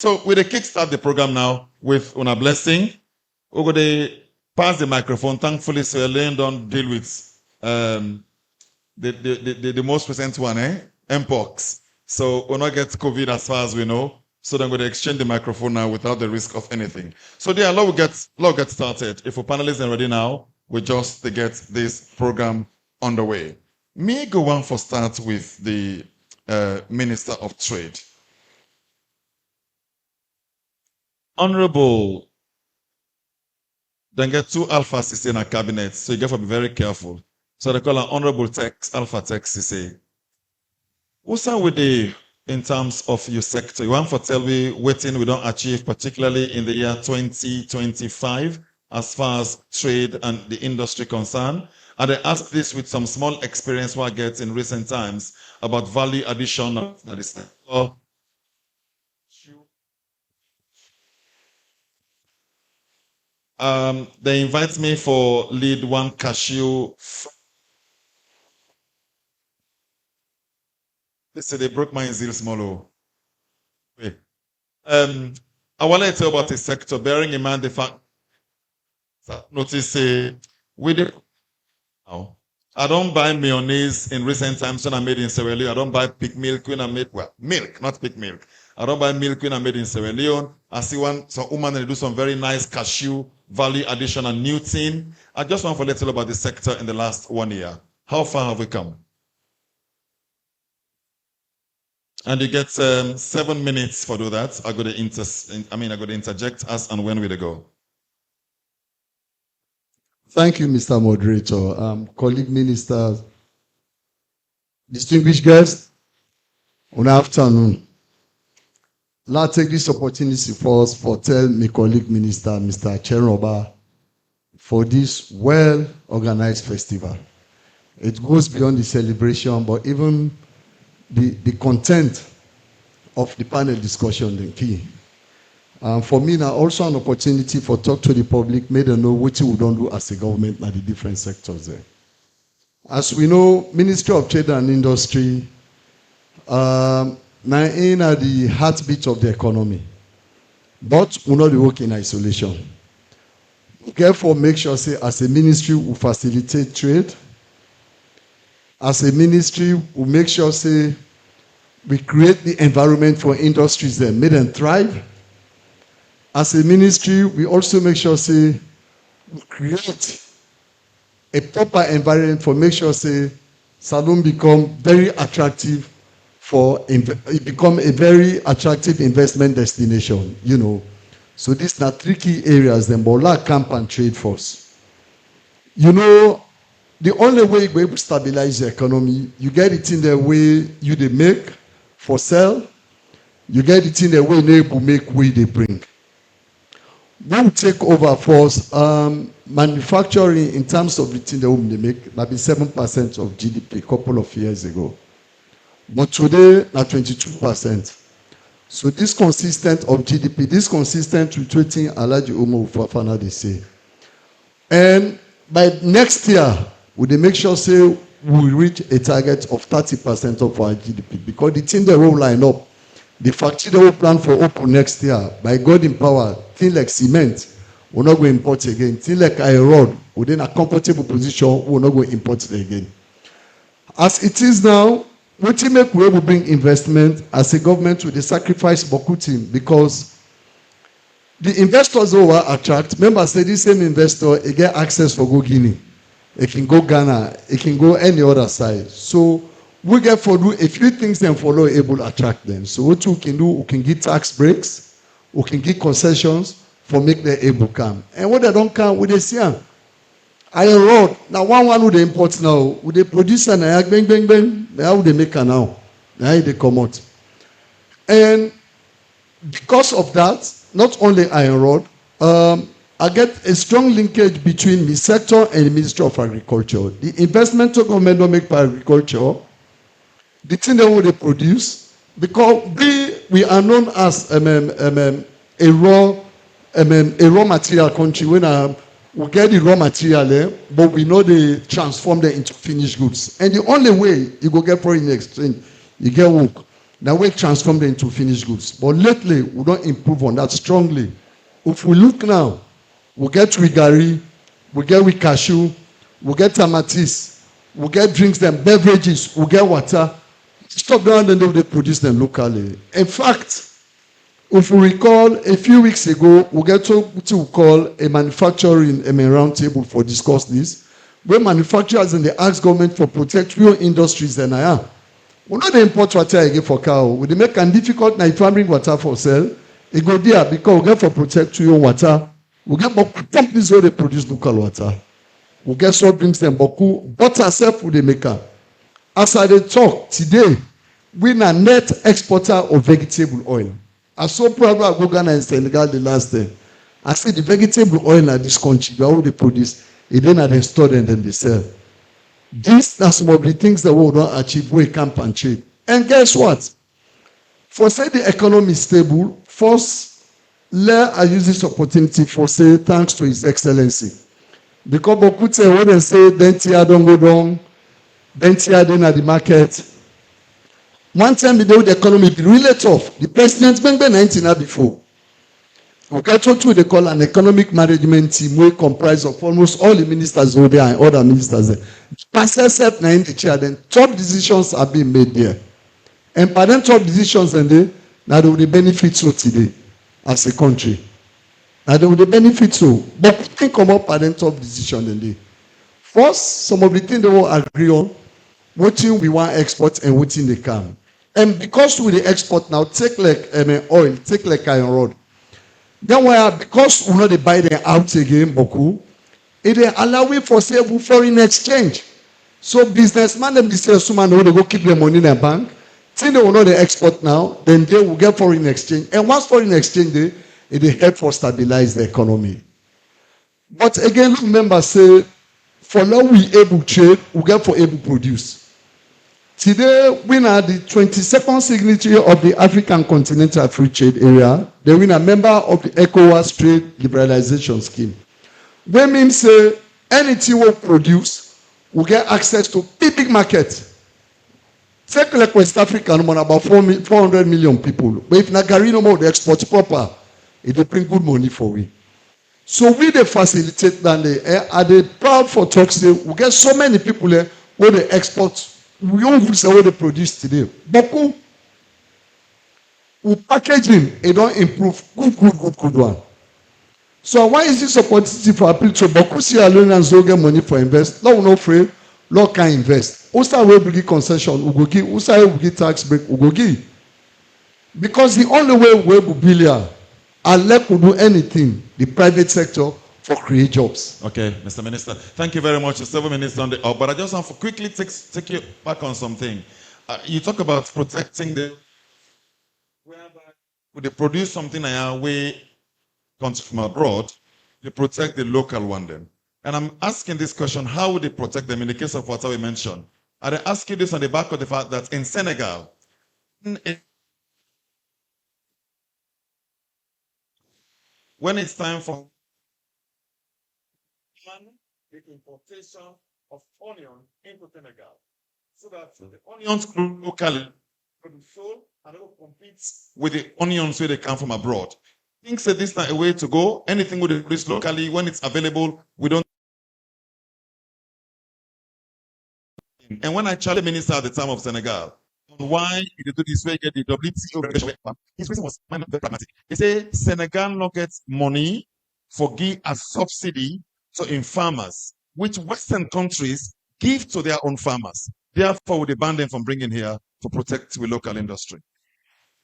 So we're going to kickstart the program now with una blessing. We're going to pass the microphone. Thankfully, so Elaine don't deal with the most recent one, Mpox. So we'll not get COVID as far as we know. So then we're going to exchange the microphone now without the risk of anything. So there, let's get started. If our panelists are ready now, we just to get this program underway. Me go on for start with the Minister of Trade. Honorable, then get two alpha CC in a cabinet, so you have to be very careful. So they call an honorable text, alpha text CC. What's up with the, in terms of your sector? You want to tell me what we don't achieve, particularly in the year 2025, as far as trade and the industry concerned? And I ask this with some small experience we get in recent times about value addition of the sector. They invite me for lead one cashew. They say they broke my zeal small. Wait. I want to tell about the sector, bearing in mind the fact that notice with it. I don't buy mayonnaise in recent times when I made in Sierra Leone. I don't buy pig milk when I made milk, not pig milk. I don't buy milk when I made in Sierra Leone. I see some woman and do some very nice cashew value addition and new thing. I just want to let you know about the sector in the last 1 year. How far have we come? And you get 7 minutes for do that. I'm going to interject us and when will they go? Thank you, Mr. Moderator. Colleague ministers, distinguished guests, good afternoon. Let's take this opportunity first for tell my colleague minister, Mr. Cheroba, for this well-organized festival. It goes beyond the celebration, but even the content of the panel discussion the key. For me now, also an opportunity for talk to the public, make them know what we don't do as a government at the different sectors there. As we know, Ministry of Trade and Industry now in at the heartbeat of the economy, but we not work in isolation. Therefore, make sure say as a ministry we facilitate trade. As a ministry, we make sure say we create the environment for industries that make them thrive. As a ministry, we also make sure say we create a proper environment for make sure say Salone become very attractive it become a very attractive investment destination, you know. So these are 3 key areas, then Bola, Camp and Trade Force. You know, the only way you're able to stabilize the economy, you get it in the way you they make for sell, you get it in the way they make way they bring. When we take over force, manufacturing in terms of the thing they make, maybe 7% of GDP a couple of years ago. But today, at 22%. So this consistent of GDP, this consistent with treating Alaji Umo Ufafana, they say. And by next year, we make sure say we reach a target of 30% of our GDP. Because the thing they will line up, the factory they will plan for open next year, by God in power, things like cement, we're not going to import again. Things like iron rod, we're in a comfortable position, we're not going to import it again. As it is now, what we make we will bring investment as a government with the sacrifice Bokutim because the investors who are attract, remember say this same investor, he get access for go Guinea, it can go Ghana, it can go any other side. So we get for do a few things and follow able to attract them. So what we can do, we can get tax breaks, we can get concessions for make them able come. And what they don't come, we they see iron rod. Now one would they import now, would they produce an bang bang bang? How would they make her now? Now they come out. And because of that, not only iron rod, I get a strong linkage between the sector and the Ministry of Agriculture. The investment the government don't make by agriculture, the thing that they produce, because we are known as a raw material country. When we get the raw material, but we know they transform them into finished goods. And the only way you go get foreign exchange, you get work. Now we transform them into finished goods. But lately, we don't improve on that strongly. If we look now, we get Wigari, we get with cashew, we get tamatis, we get drinks and beverages, we get water. Stop down and they produce them locally. In fact, if we recall, a few weeks ago, we get to call a manufacturing roundtable for discuss this, where manufacturers and they ask government for protect real industries and I am. We not import water again for cow. We make it difficult now if I bring water for sale. It go there because we get for protect real water. We get more companies where they produce local water. We get soft drinks and boku, butter self with the maker. As I dey talk today, we are net exporter of vegetable oil. I so proud of go Ghana and Senegal the last day. I see the vegetable oil in this country, where all they produce, it then they store and then they sell. These are some of the things that we don't achieve, we camp and trade. And guess what? For say the economy is stable, first, let I use this opportunity for say thanks to His Excellency. Because beaucoup say when they say dentia don't go down, dentia then at the market. One time the economy be really tough. The president been 19 before. We get to they call an economic management team we comprise of almost all the ministers over there and other ministers there. Pastor set in the chair, then top decisions are being made there. And by then top decisions and they now they will benefit so today as a country. Now they will benefit so. But we think come up by then top decision and they. First, some of the things they will agree on, what we want export and what they can. And because we the export now, take like oil, take like iron rod. Then why because we know they buy them out again, boku, it they allow we for sale foreign exchange. So businessman them this year, someone know they go keep their money in their bank. Till they will know they export now, then they will get foreign exchange. And once foreign exchange they, it they help for stabilize the economy. But again, remember say, for now we able trade, we get for able produce. Today, we are the 22nd signatory of the African Continental Free Trade Area. Then we are a member of the ECOWAS Trade Liberalization Scheme. That means anything we produce, we get access to big market. Take like West Africa, about 400 million people. But if Nagari no more, they export proper, it will bring good money for we. So we they facilitate that they are they proud for talk say we get so many people there where they export. We don't say what they produce today. But we packaging, it don't improve. Good one. So why is this opportunity for people to Boku see alone and so get money for invest? No, no free. Law can invest. Usa will give concession, we go give. Usa will give tax break, we go give. Because the only way we will be here, unless we do anything, the private sector for create jobs. Okay, Mr. Minister. Thank you very much. 7 minutes on the but I just want to quickly take you back on something. You talk about protecting the whereby would they produce something away comes from abroad, they protect the local one then. And I'm asking this question, how would they protect them in the case of what we mentioned? I ask you this on the back of the fact that in Senegal, when it's time for the importation of onion into Senegal, so that the onions locally could be sold and it will compete with the onions where they come from abroad. I think this is a way to go. Anything we produce locally, when it's available, we don't. And when I challenged the minister at the time of Senegal on why he do this way, get the WTO regulation, his reason was very pragmatic. He said Senegal not gets money for give as subsidy to in farmers, which Western countries give to their own farmers. Therefore, they ban them from bringing here to protect the local industry.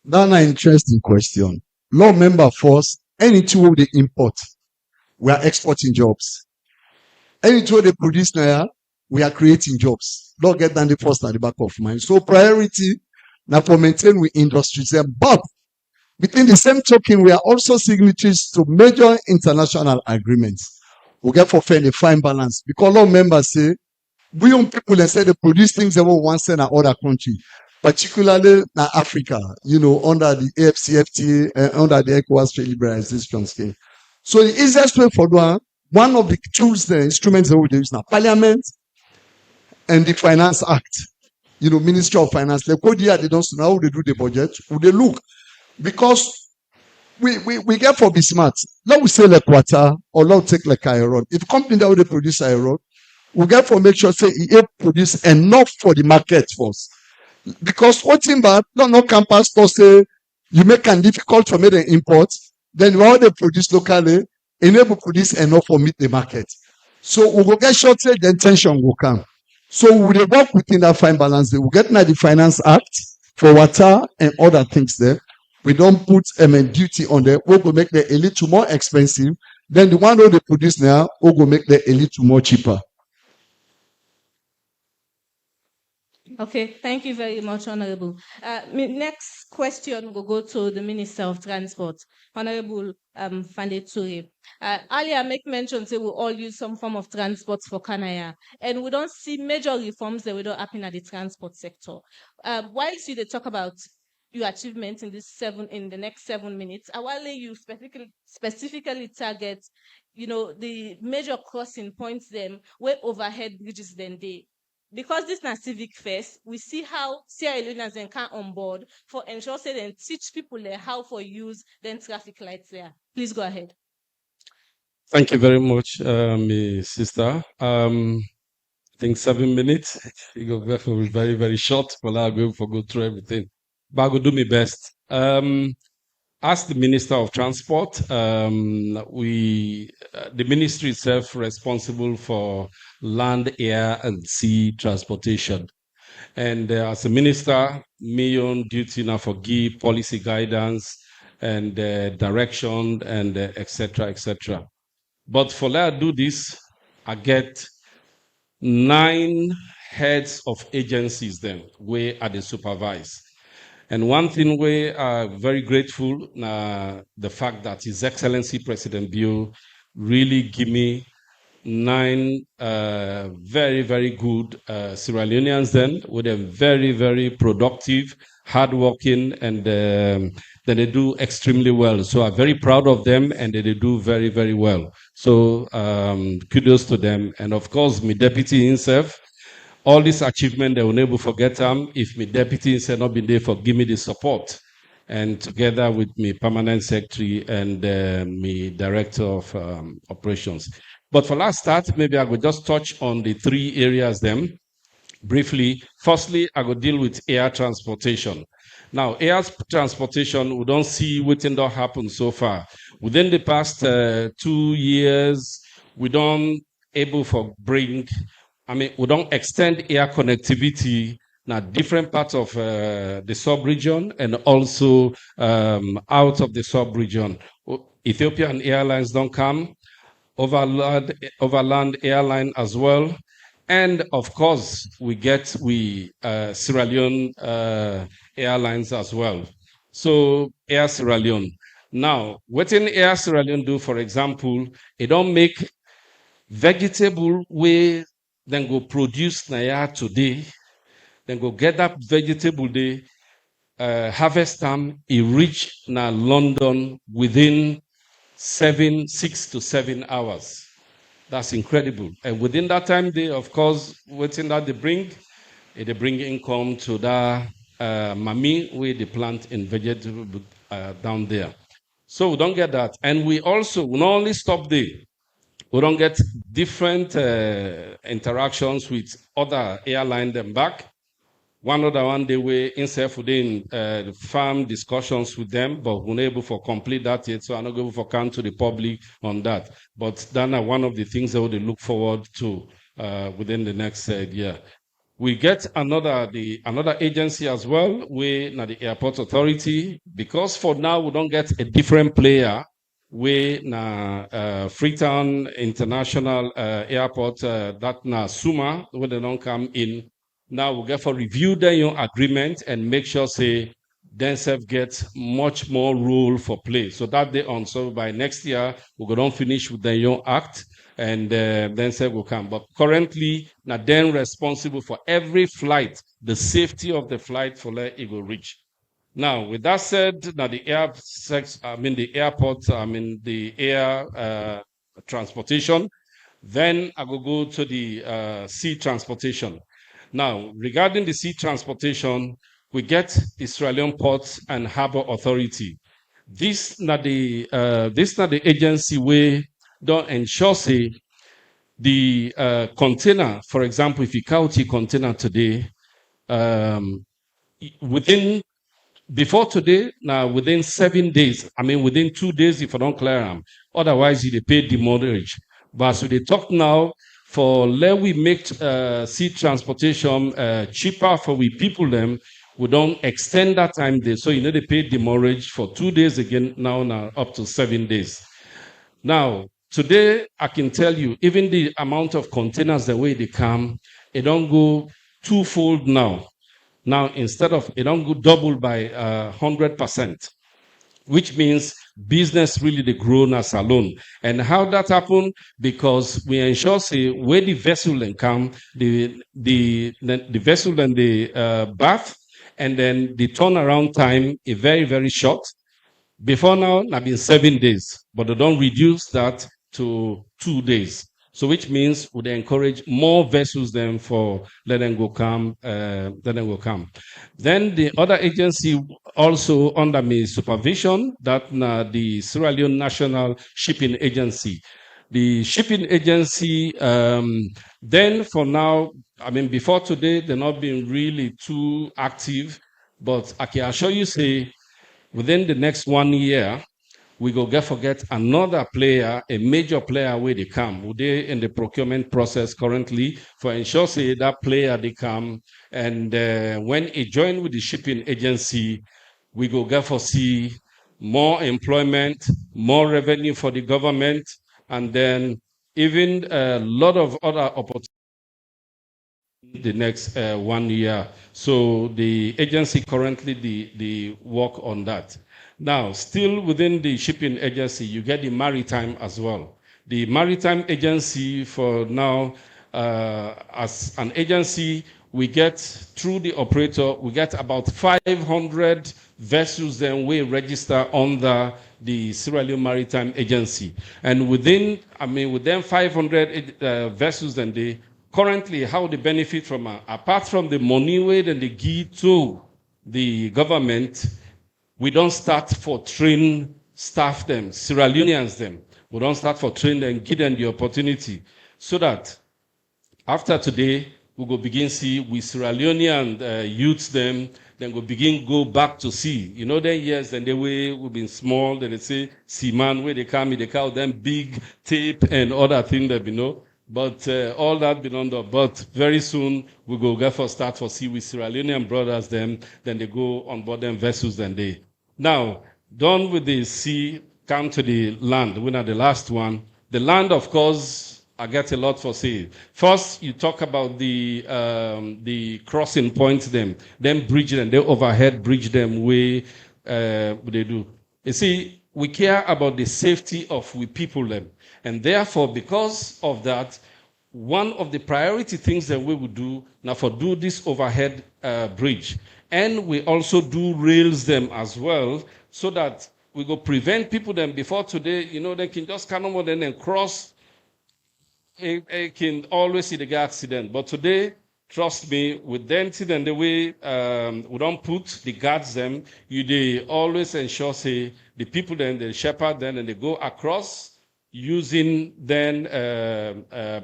That's an interesting question. Law member first, anything they import, we are exporting jobs. Anything they produce now, we are creating jobs. Don't get down the first at the back of mind. So priority now for maintain with industries. But within the same token, we are also signatories to major international agreements. We get for fairly fine balance. Because law members say, we young people and say they produce things they will want to send in other country, particularly in Africa, under the AFCFTA and under the ECOWAS Trade Liberalization Scheme. So the easiest way for one of the tools, the instruments that we use now, Parliament and the Finance Act. Ministry of Finance, like what year they don't know how they do the budget, would they look? Because we get for be smart. Let we say like water or let we take like iron. If company that would produce iron, we get for make sure say it produce enough for the market first. Because what timber, no campus to say you make it difficult for me to import, then what they produce locally, enable produce enough for meet the market. So we will get shortage, then tension will come. So we will work within that fine balance. We will get now the Finance Act for water and other things there. We don't put duty on there. We will make the a little more expensive. Then the one that they produce now, we will make the a little more cheaper. Okay, thank you very much, Honorable. Next question will go to the Minister of Transport, Honorable Fande Ture. Earlier, make mention say we all use some form of transport for Kanaya, and we don't see major reforms that will not happen at the transport sector. Whilst you talk about your achievements in the next 7 minutes, I will let you specifically target, the major crossing points them where overhead bridges then they. Because this is civic first, we see how Sierra Leoneans can on board for ensure say then teach people there how for use then traffic lights there. Please go ahead. Thank you very much, my sister. I think 7 minutes. You go very, very, very short, but I'll go through everything. But I will do my best. As the Minister of Transport, the ministry itself responsible for land, air, and sea transportation. And as a minister, me on duty now for give policy guidance and direction and etc. etc. But for let I do this, I get 9 heads of agencies then where I supervise. And one thing we are very grateful, the fact that His Excellency President Bio really give me 9 very, very good Sierra Leoneans then, with them very, very productive, hardworking, and then they do extremely well. So I'm very proud of them, and they do very, very well. So kudos to them. And of course, my deputy himself, all this achievement, they will never forget them if my deputy himself not been there for give me the support. And together with my permanent secretary and my director of operations. But for last start, maybe I will just touch on the 3 areas then briefly. Firstly, I will deal with air transportation. Now, air transportation, we don't see what did not happen so far. Within the past 2 years, we don't able for we don't extend air connectivity now different parts of the sub-region and also out of the sub-region. Ethiopian Airlines don't come, overland airline as well. And of course, we get Sierra Leone Airlines as well. So Air Sierra Leone. Now, what in Air Sierra Leone do, for example, it don't make vegetable way then go produce Naya today, then go get that vegetable day, harvest them, it reach na London within 6 to 7 hours. That's incredible. And within that time, they, of course, within that they bring income to that mami where they plant in vegetable down there. So we don't get that. And we also not only stop there, we don't get different interactions with other airline them back. One other one, they were inside within farm discussions with them, but we're not able to complete that yet, so I'm not able to come to the public on that. But that's one of the things that we look forward to within the next year. We get another agency as well, the Airport Authority, because for now we don't get a different player. Freetown International Airport, that na Suma, where they don't come in. Now we get for review the young agreement and make sure say themselves get much more role for play. So that they on. So by next year we're gonna finish with the young act and themselves will come. But currently now then responsible for every flight, the safety of the flight for let it will reach. Now, with that said, now the air transportation. Then I will go to the sea transportation. Now, regarding the sea transportation, we get Israeli Ports and Harbor Authority. This not the agency way don't ensure say the container, for example, if you count a container today, within before today, now within 7 days, I mean within 2 days if I don't clear them, otherwise you pay demurrage. But so they talk now for let we make sea transportation cheaper for we people them, we don't extend that time there. So you know they pay demurrage for 2 days again now up to 7 days. Now, today, I can tell you, even the amount of containers, the way they come, it don't go twofold now. Now, instead of, it don't go double by 100%, which means business really they grown as alone. And how that happen? Because we ensure, say, where the vessel then come, the vessel and the bath, and then the turnaround time is very, very short. Before now, it's been 7 days, but they don't reduce that to 2 days. So which means would encourage more vessels then for let them go come. Then the other agency also under me supervision, that the Sierra Leone National Shipping Agency. The shipping agency, then for now, I mean, before today, they're not been really too active, but I can assure you, say, within the next 1 year, we go get another player, a major player where they come. They in the procurement process currently for ensure say that player they come, and when it join with the shipping agency, we go get for see more employment, more revenue for the government, and then even a lot of other opportunities the next 1 year. So the agency currently the work on that. Now, still within the shipping agency, you get the maritime as well. The maritime agency for now, as an agency, we get through the operator, we get about 500 vessels then we register under the Sierra Leone Maritime Agency. And within 500 vessels then they currently how they benefit from, apart from the money way that they give to the government, we don't start for train staff them, Sierra Leoneans them. We don't start for train them, give them the opportunity. So that after today, we go begin see with Sierra Leonean youths them, then we begin go back to sea. You know, then yes, then the way we've been small, then they say seaman, where they come, they call them big tape and other things that we know. But all that been under. But very soon we go get for start for sea with Sierra Leonean brothers them. Then they go on board them vessels. Then they now done with the sea. Come to the land. We're not the last one. The land, of course, I get a lot for say. First, you talk about the crossing points them, then bridge them, they overhead bridge them. Way they do. You see, we care about the safety of we people them. And therefore, because of that, one of the priority things that we would do now for do this overhead bridge. And we also do rails them as well, so that we go prevent people them before today, you know, they can just come over then and cross. It can always see the accident. But today, trust me, with them and the way we don't put the guards them, they always ensure say the people then they shepherd then and they go across using then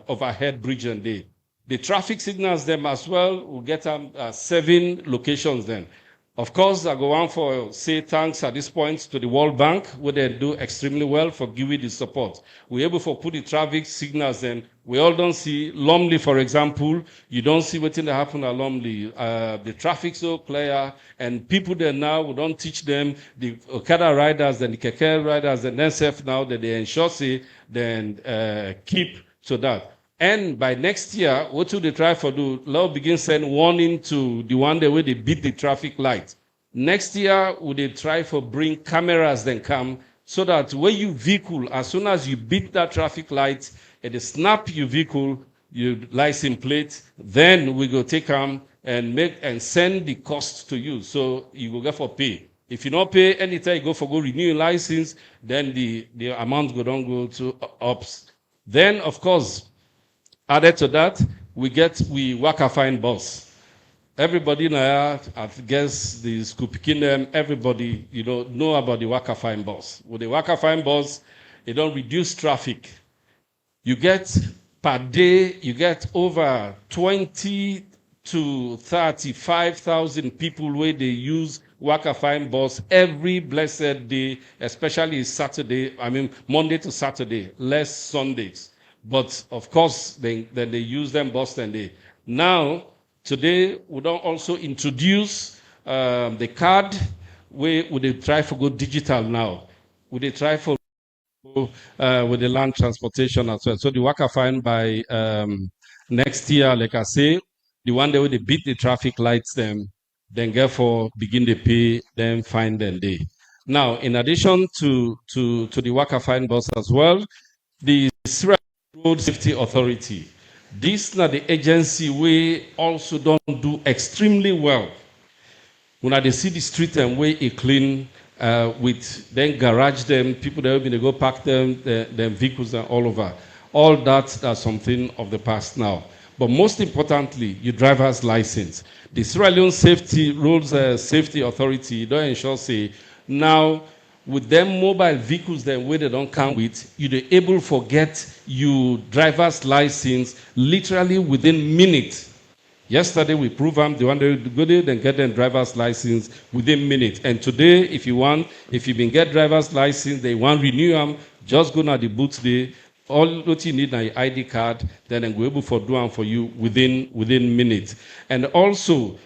overhead bridge and the traffic signals them as well. We'll get 7 locations then. Of course, I go on for say thanks at this point to the World Bank, where they do extremely well for giving the support. We're able to put the traffic signals then. We all don't see Lumley, for example. You don't see what's happen at Lumley. The traffic so clear, and people there now, we don't teach them, the Okada riders and the Keke riders and NSF now that they ensure say, then keep to that. And by next year, what will they try for do? Law begin send warning to the one the way they beat the traffic light. Next year, would they try for bring cameras then come, so that when you vehicle, as soon as you beat that traffic light, and they snap your vehicle, your license plate, then we go take them and make and send the cost to you. So you go get for pay. If you don't pay anytime you go for go renew your license, then the amount don't go to ups. Then of course, added to that, we work a fine bus. Everybody now, I guess the school picking them, everybody, know about the Waka Fine bus. With the Waka Fine bus, it don't reduce traffic. You get per day, you get over 20 to 35,000 people where they use Waka Fine bus every blessed day, especially Saturday, Monday to Saturday, less Sundays. But of course, then they use them bus and day. Now, today, we don't also introduce the card where they try to go digital now. Would they try for with the land transportation as well. So the Waka Fine by next year, like I say, the one day where they beat the traffic lights, then therefore begin to pay, then fine them day. Now, in addition to the Waka Fine bus as well, the Sierra Road Safety Authority. This is the agency we also don't do extremely well. When they see the street and way it clean, with then garage them, people that will go park them vehicles and all over. All that's something of the past now. But most importantly, your driver's license. The Sierra Leone Safety Authority don't ensure say now with them mobile vehicles that way they don't come with, you're able to get your driver's license literally within minutes. Yesterday we proved them the one day go there then get them driver's license within minutes. And today, if you been get driver's license, they want renew them, just go to the booth there. All what you need is your ID card, then they go able to do them for you within minutes. And also,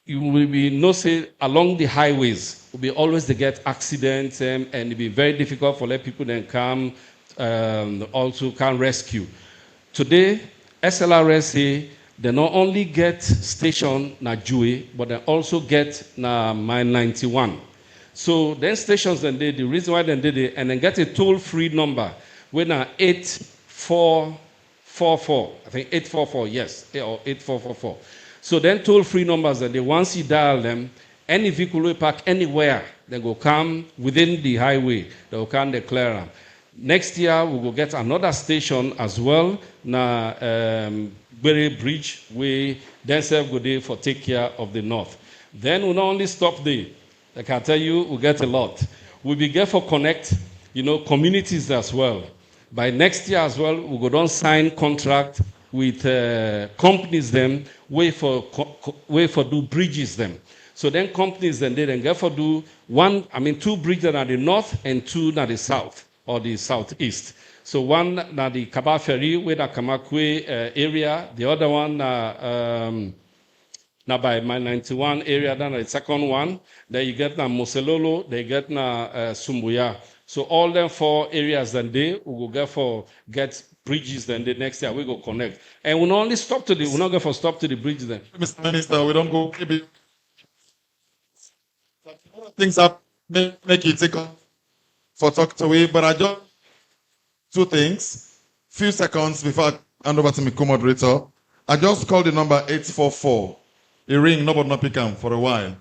you will be say along the highways will be always to get accidents and it'll be very difficult for let people then come also can rescue. Today, SLRSA they not only get station na Jue, but they also get na Mine 91. So then stations then the reason why they did it and then get a toll-free number when na 8444. I think 844, yes, or 8444. So then toll-free numbers and once you dial them, any vehicle will park anywhere, they go come within the highway, they will come declare them. Next year we will get another station as well na Berry Bridge, we then self go there for take care of the north. Then we'll not only stop there. I can tell you, we'll get a lot. We'll be there for connect, communities as well. By next year as well, we'll go down sign contract with companies them, way for do bridges them. So then companies then they then get for do two bridges at the north and two at the south or the southeast. So one na the Kaba Ferry, where the Kamakwe area, the other one na by my 91 area, then the second one. Then you get na Moselolo, they get na Sumbuya. So all them 4 areas then we will get bridges then the next year we go connect. And we'll not only stop to we'll not go for stop to the bridges then. Mr. Minister, we don't go maybe things up make it take off for talk to we, but I just 2 things. Few seconds before I hand over to my co-moderator. I just called the number 844. It ring, nobody not pick up for a while.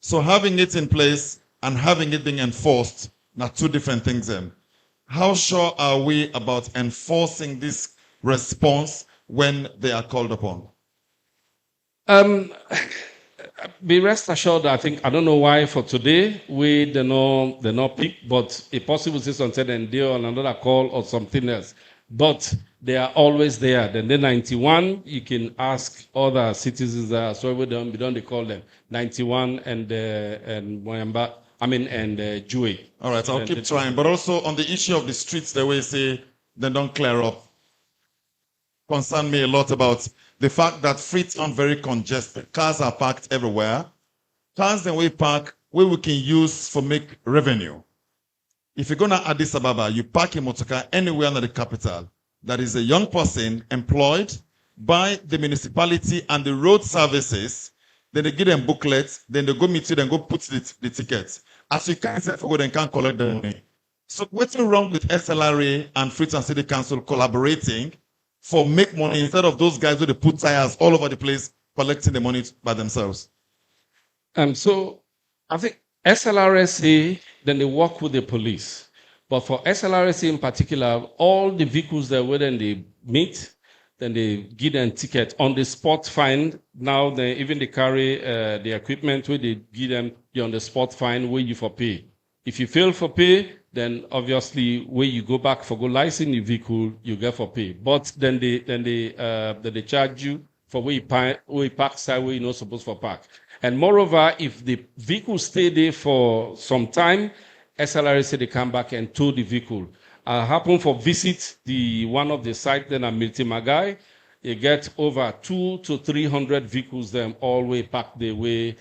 So having it in place and having it being enforced, are 2 different things then. How sure are we about enforcing this response when they are called upon? Be rest assured, I don't know why for today they not pick, but a possible system said and they on another call or something else. But they are always there. Then the 91, you can ask other citizens that so we don't they call them 91 and Moyamba, and Jue. All right, I'll keep trying. But also on the issue of the streets, the way say they don't clear up. Concern me a lot about the fact that streets are very congested. Cars are parked everywhere. Cars that we park, where we can use for make revenue. If you're going to Addis Ababa, you park a motor car anywhere in the capital. That is a young person employed by the municipality and the road services. Then they give them booklets. Then they go meet you. Then go put the tickets. As you can't say for they can't collect the money. So what's wrong with SLRA and Freetown City Council collaborating for make money instead of those guys who they put tires all over the place collecting the money by themselves? So I think SLRSA, then they work with the police. But for SLRSA in particular, all the vehicles that when they meet, then they give them ticket on the spot fine. Now they carry the equipment where they give them the on the spot fine where you for pay. If you fail for pay, then obviously where you go back for go license the vehicle, you get for pay. But then they charge you for where you park side where you're not supposed to park. And moreover, if the vehicle stay there for some time, SLRA say they come back and tow the vehicle. I happen for visit one of the site then at Miltimagai. You get over 200 to 300 vehicles them all way packed the way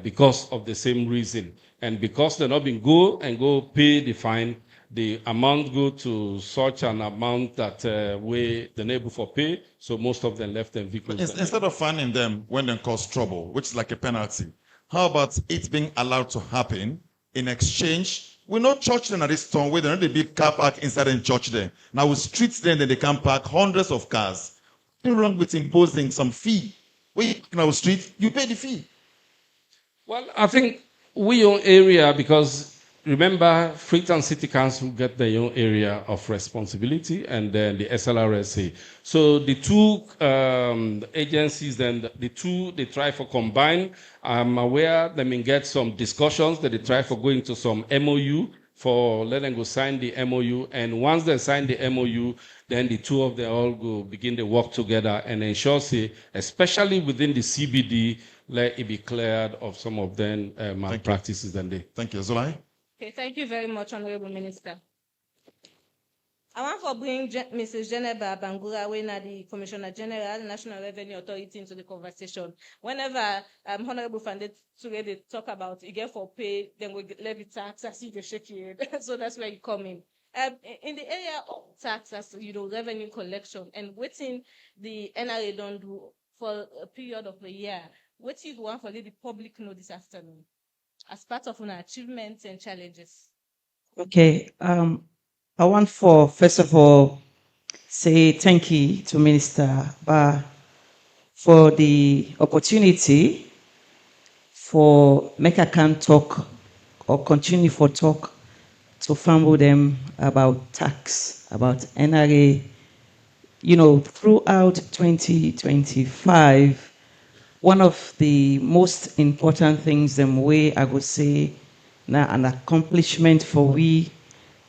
because of the same reason. And because they're not been go pay the fine, the amount go to such an amount that way the neighbor for pay. So most of them left them vehicles. Instead of fining them when they cause trouble, which is like a penalty, how about it being allowed to happen in exchange? We know church them at this town where they don't big car park inside and church there. Now with streets then they can park hundreds of cars. Nothing wrong with imposing some fee. When you park in our street, you pay the fee. Well, I think we own area because remember, Freetown City Council get their own area of responsibility and then the SLRSA. So the two agencies, then the two, they try for combine. I'm aware they may get some discussions that they try for going to some MOU for let them go sign the MOU. And once they sign the MOU, then the two of them all go begin to work together and ensure, say, especially within the CBD, let it be cleared of some of them malpractices. Thank you, Zulai. Okay, thank you very much, Honorable Minister. I want to bring Mrs. Geneva Bangura, the Commissioner General, National Revenue Authority, into the conversation. Whenever Honorable Fande they talk about you get for pay, then we levy tax, as if you shake your head. So that's where you come in. In the area of taxes, revenue collection, and waiting the NRA don't do for a period of a year, what you want for the public know this afternoon as part of our achievements and challenges? Okay. I want for, first of all, say thank you to Minister Ba for the opportunity for make I can talk or continue for talk to fumble them about tax, about NRA. Throughout 2025, one of the most important things, them way I would say, now an accomplishment for we,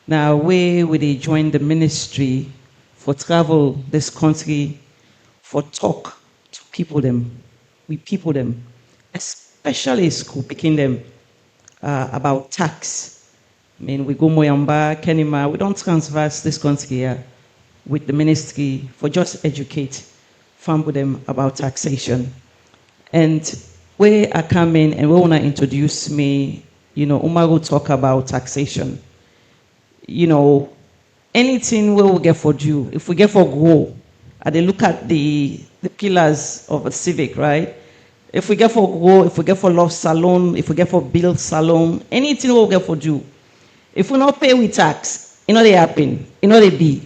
now way they join the ministry for travel this country, for talk to people them, especially school picking them about tax. I mean, we go Moyamba, Kenima, we don't transverse this country here with the ministry for just educate, fumble them about taxation. And where I come in and we want to introduce me, Umaru talk about taxation. Anything where we get for due, if we get for grow, they look at the pillars of a civic, right? If we get for grow, if we get for love salon, if we get for build salon, anything we get for due. If we not pay with tax, they happen, they be.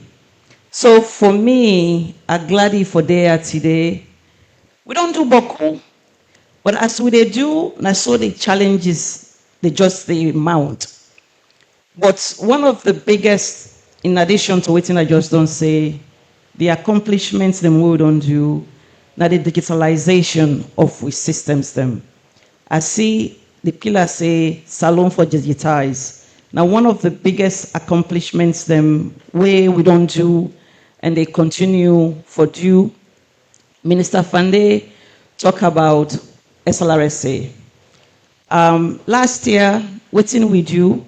So for me, I'm glad for there today. We don't do boku. But as we do, I saw the challenges, they mount. But one of the biggest, in addition to what I just don't say, the accomplishments them we don't do, now the digitalization of we systems them. I see the pillar say salon for digitize. Now one of the biggest accomplishments them way we don't do, and they continue for due. Minister Fande talk about SLRSA. Last year, what did we do?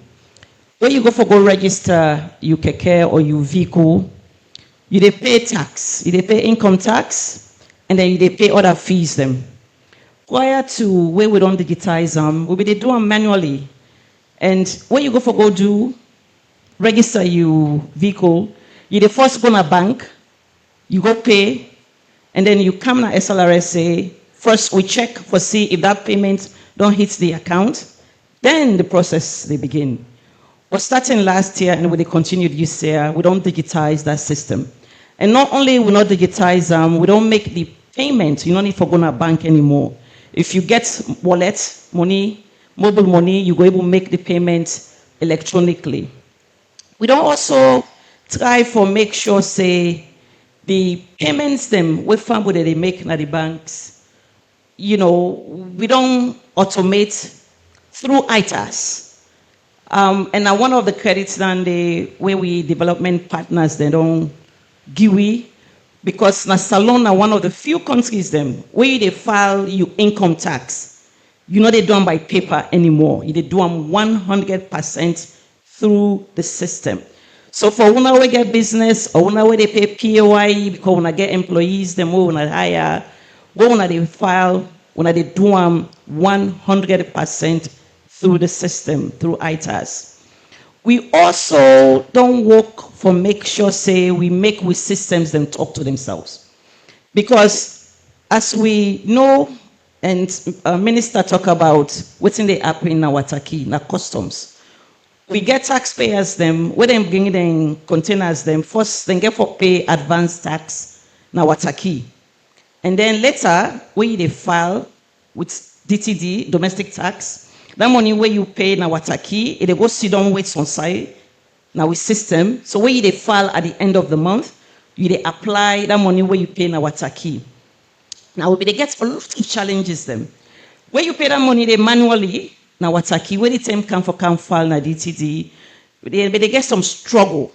When you go register your keke or your vehicle, you they pay tax, you they pay income tax, and then you they pay other fees them. Prior to where we don't digitize them, we do them manually. And when you go register your vehicle, you the first go to a bank, you go pay, and then you come to SLRSA. First, we check for see if that payment don't hit the account. Then the process they begin. We're starting last year and we continued this year. We don't digitize that system. And not only we not digitize we don't make the payment. You don't need to go to a bank anymore. If you get wallet money, mobile money, you go able to make the payment electronically. We don't also try for make sure say the payments them with family they make na the banks, we don't automate through ITAS. And now one of the credits then where we development partners they don't give we, because na Salone na one of the few countries them where they file your income tax. They do them by paper anymore. They do them 100% through the system. So for when we get business or when they pay PAYE because when I get employees, them when I hire, when they file, when they do them 100% through the system, through ITAS. We also don't work for make sure say we make with systems them talk to themselves. Because as we know, and minister talk about what's in the happen in our Taki, in our customs. We get taxpayers them, when they bring in containers them, first they get for pay advance tax in our Taki. And then later, when they file with DTD, domestic tax, that money where you pay in our Taki, it go sit down wait on site, now with system. So when they file at the end of the month, you apply that money where you pay in our Taki. Now, they get a lot of challenges them. When you pay that money, they manually, now what's a key, when the time come file na DTD, they get some struggle.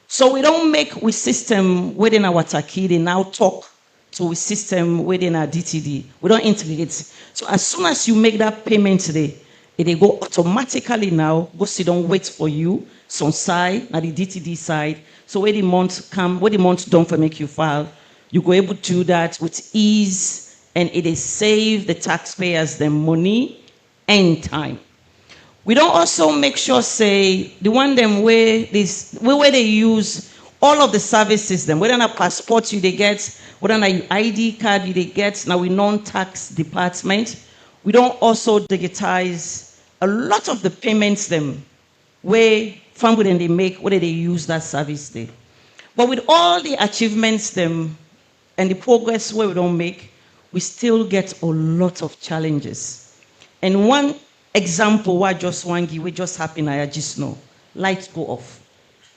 So we don't make with system within our key, they now talk to a system within our DTD. We don't integrate. So as soon as you make that payment today, they go automatically now, go sit down, wait for you, some side, na the DTD side. So when the month come, when the month done for make you file, you go able to do that with ease, and it is save the taxpayers the money and time. We don't also make sure say the one them where they use all of the services them, whether a passport you they get, whether an ID card you they get. Now we non-tax department, we don't also digitize a lot of the payments them where family they make, whether they use that service there. But with all the achievements them and the progress where we don't make, we still get a lot of challenges. And one example why just one give, we just happened, I just know, lights go off.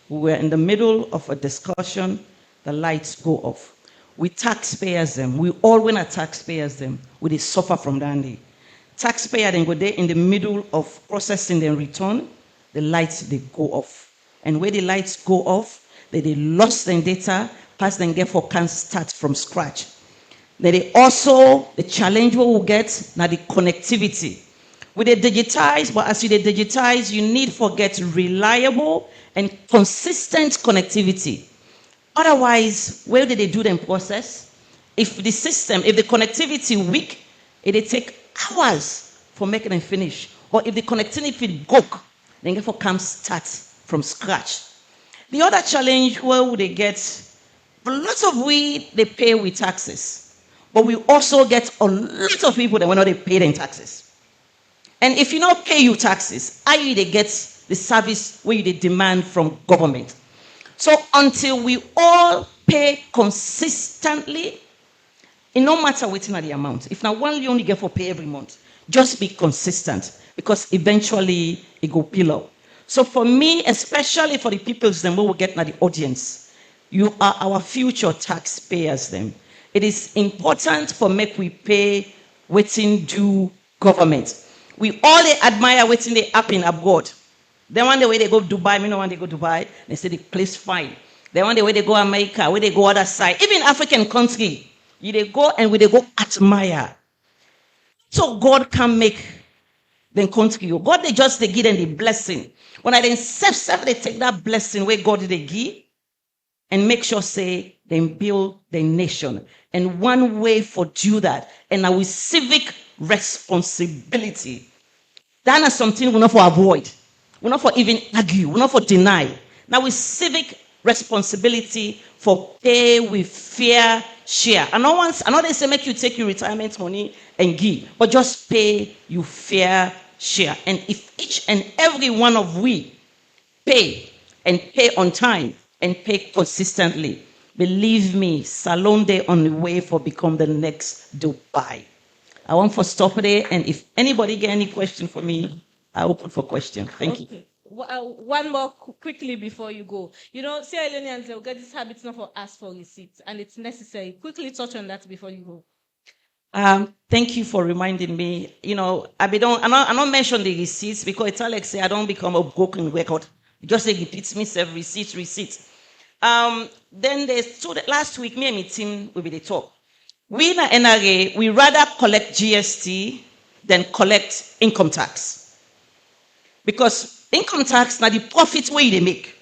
We were in the middle of a discussion, the lights go off. We taxpayers them, we all when are taxpayers them, we they suffer from that day. Taxpayer then go there in the middle of processing their return, the lights they go off. And where the lights go off, they lost their data, pass then get for can start from scratch. Then they also, the challenge we will get now the connectivity. With the digitize, but as you digitize, you need to get reliable and consistent connectivity. Otherwise, where did they do the process? If the system, if the connectivity weak, it take hours for making them finish. Or if the connectivity broke, then get for come start from scratch. The other challenge where would they get? A lot of they pay with taxes, but we also get a lot of people that will not pay their taxes. And if you not pay your taxes, how you they get the service where you demand from government? So until we all pay consistently, it no matter what's the amount. If now one you only get for pay every month, just be consistent because eventually it go pillar. So for me, especially for the people then we will get now the audience. You are our future taxpayers then. It is important for make we pay waiting due government. We all admire waiting they happen abroad. Then one the way they go Dubai, me no one they go Dubai, they say the place fine. Then one the way they go America, where they go other side, even African country, they go and where they go admire. So God can make them country. God they just they give them the blessing. When I then self they take that blessing where God they give. And make sure say they build the nation. And one way for do that, and now with civic responsibility, that is something we're not for avoid. We're not for even argue. We're not for deny. Now with civic responsibility for pay with fair share. And I know they say make you take your retirement money and give, but just pay you fair share. And if each and every one of we pay and pay on time, and pay consistently. Believe me, Salone Day on the way for become the next Dubai. I want to stop there, and if anybody get any question for me, I open for question. Thank you. one more quickly before you go. You know, Sierra Leoneans, they'll get this habit not for ask for receipts, and it's necessary. Quickly touch on that before you go. Thank you for reminding me. You know, I'm not mention the receipts because it's Alex say I don't become a broken record. Just say repeats me, self receipt. Then there's last week, me and my team will be the talk. We in NRA, we rather collect GST than collect income tax. Because income tax, now the profit where they make.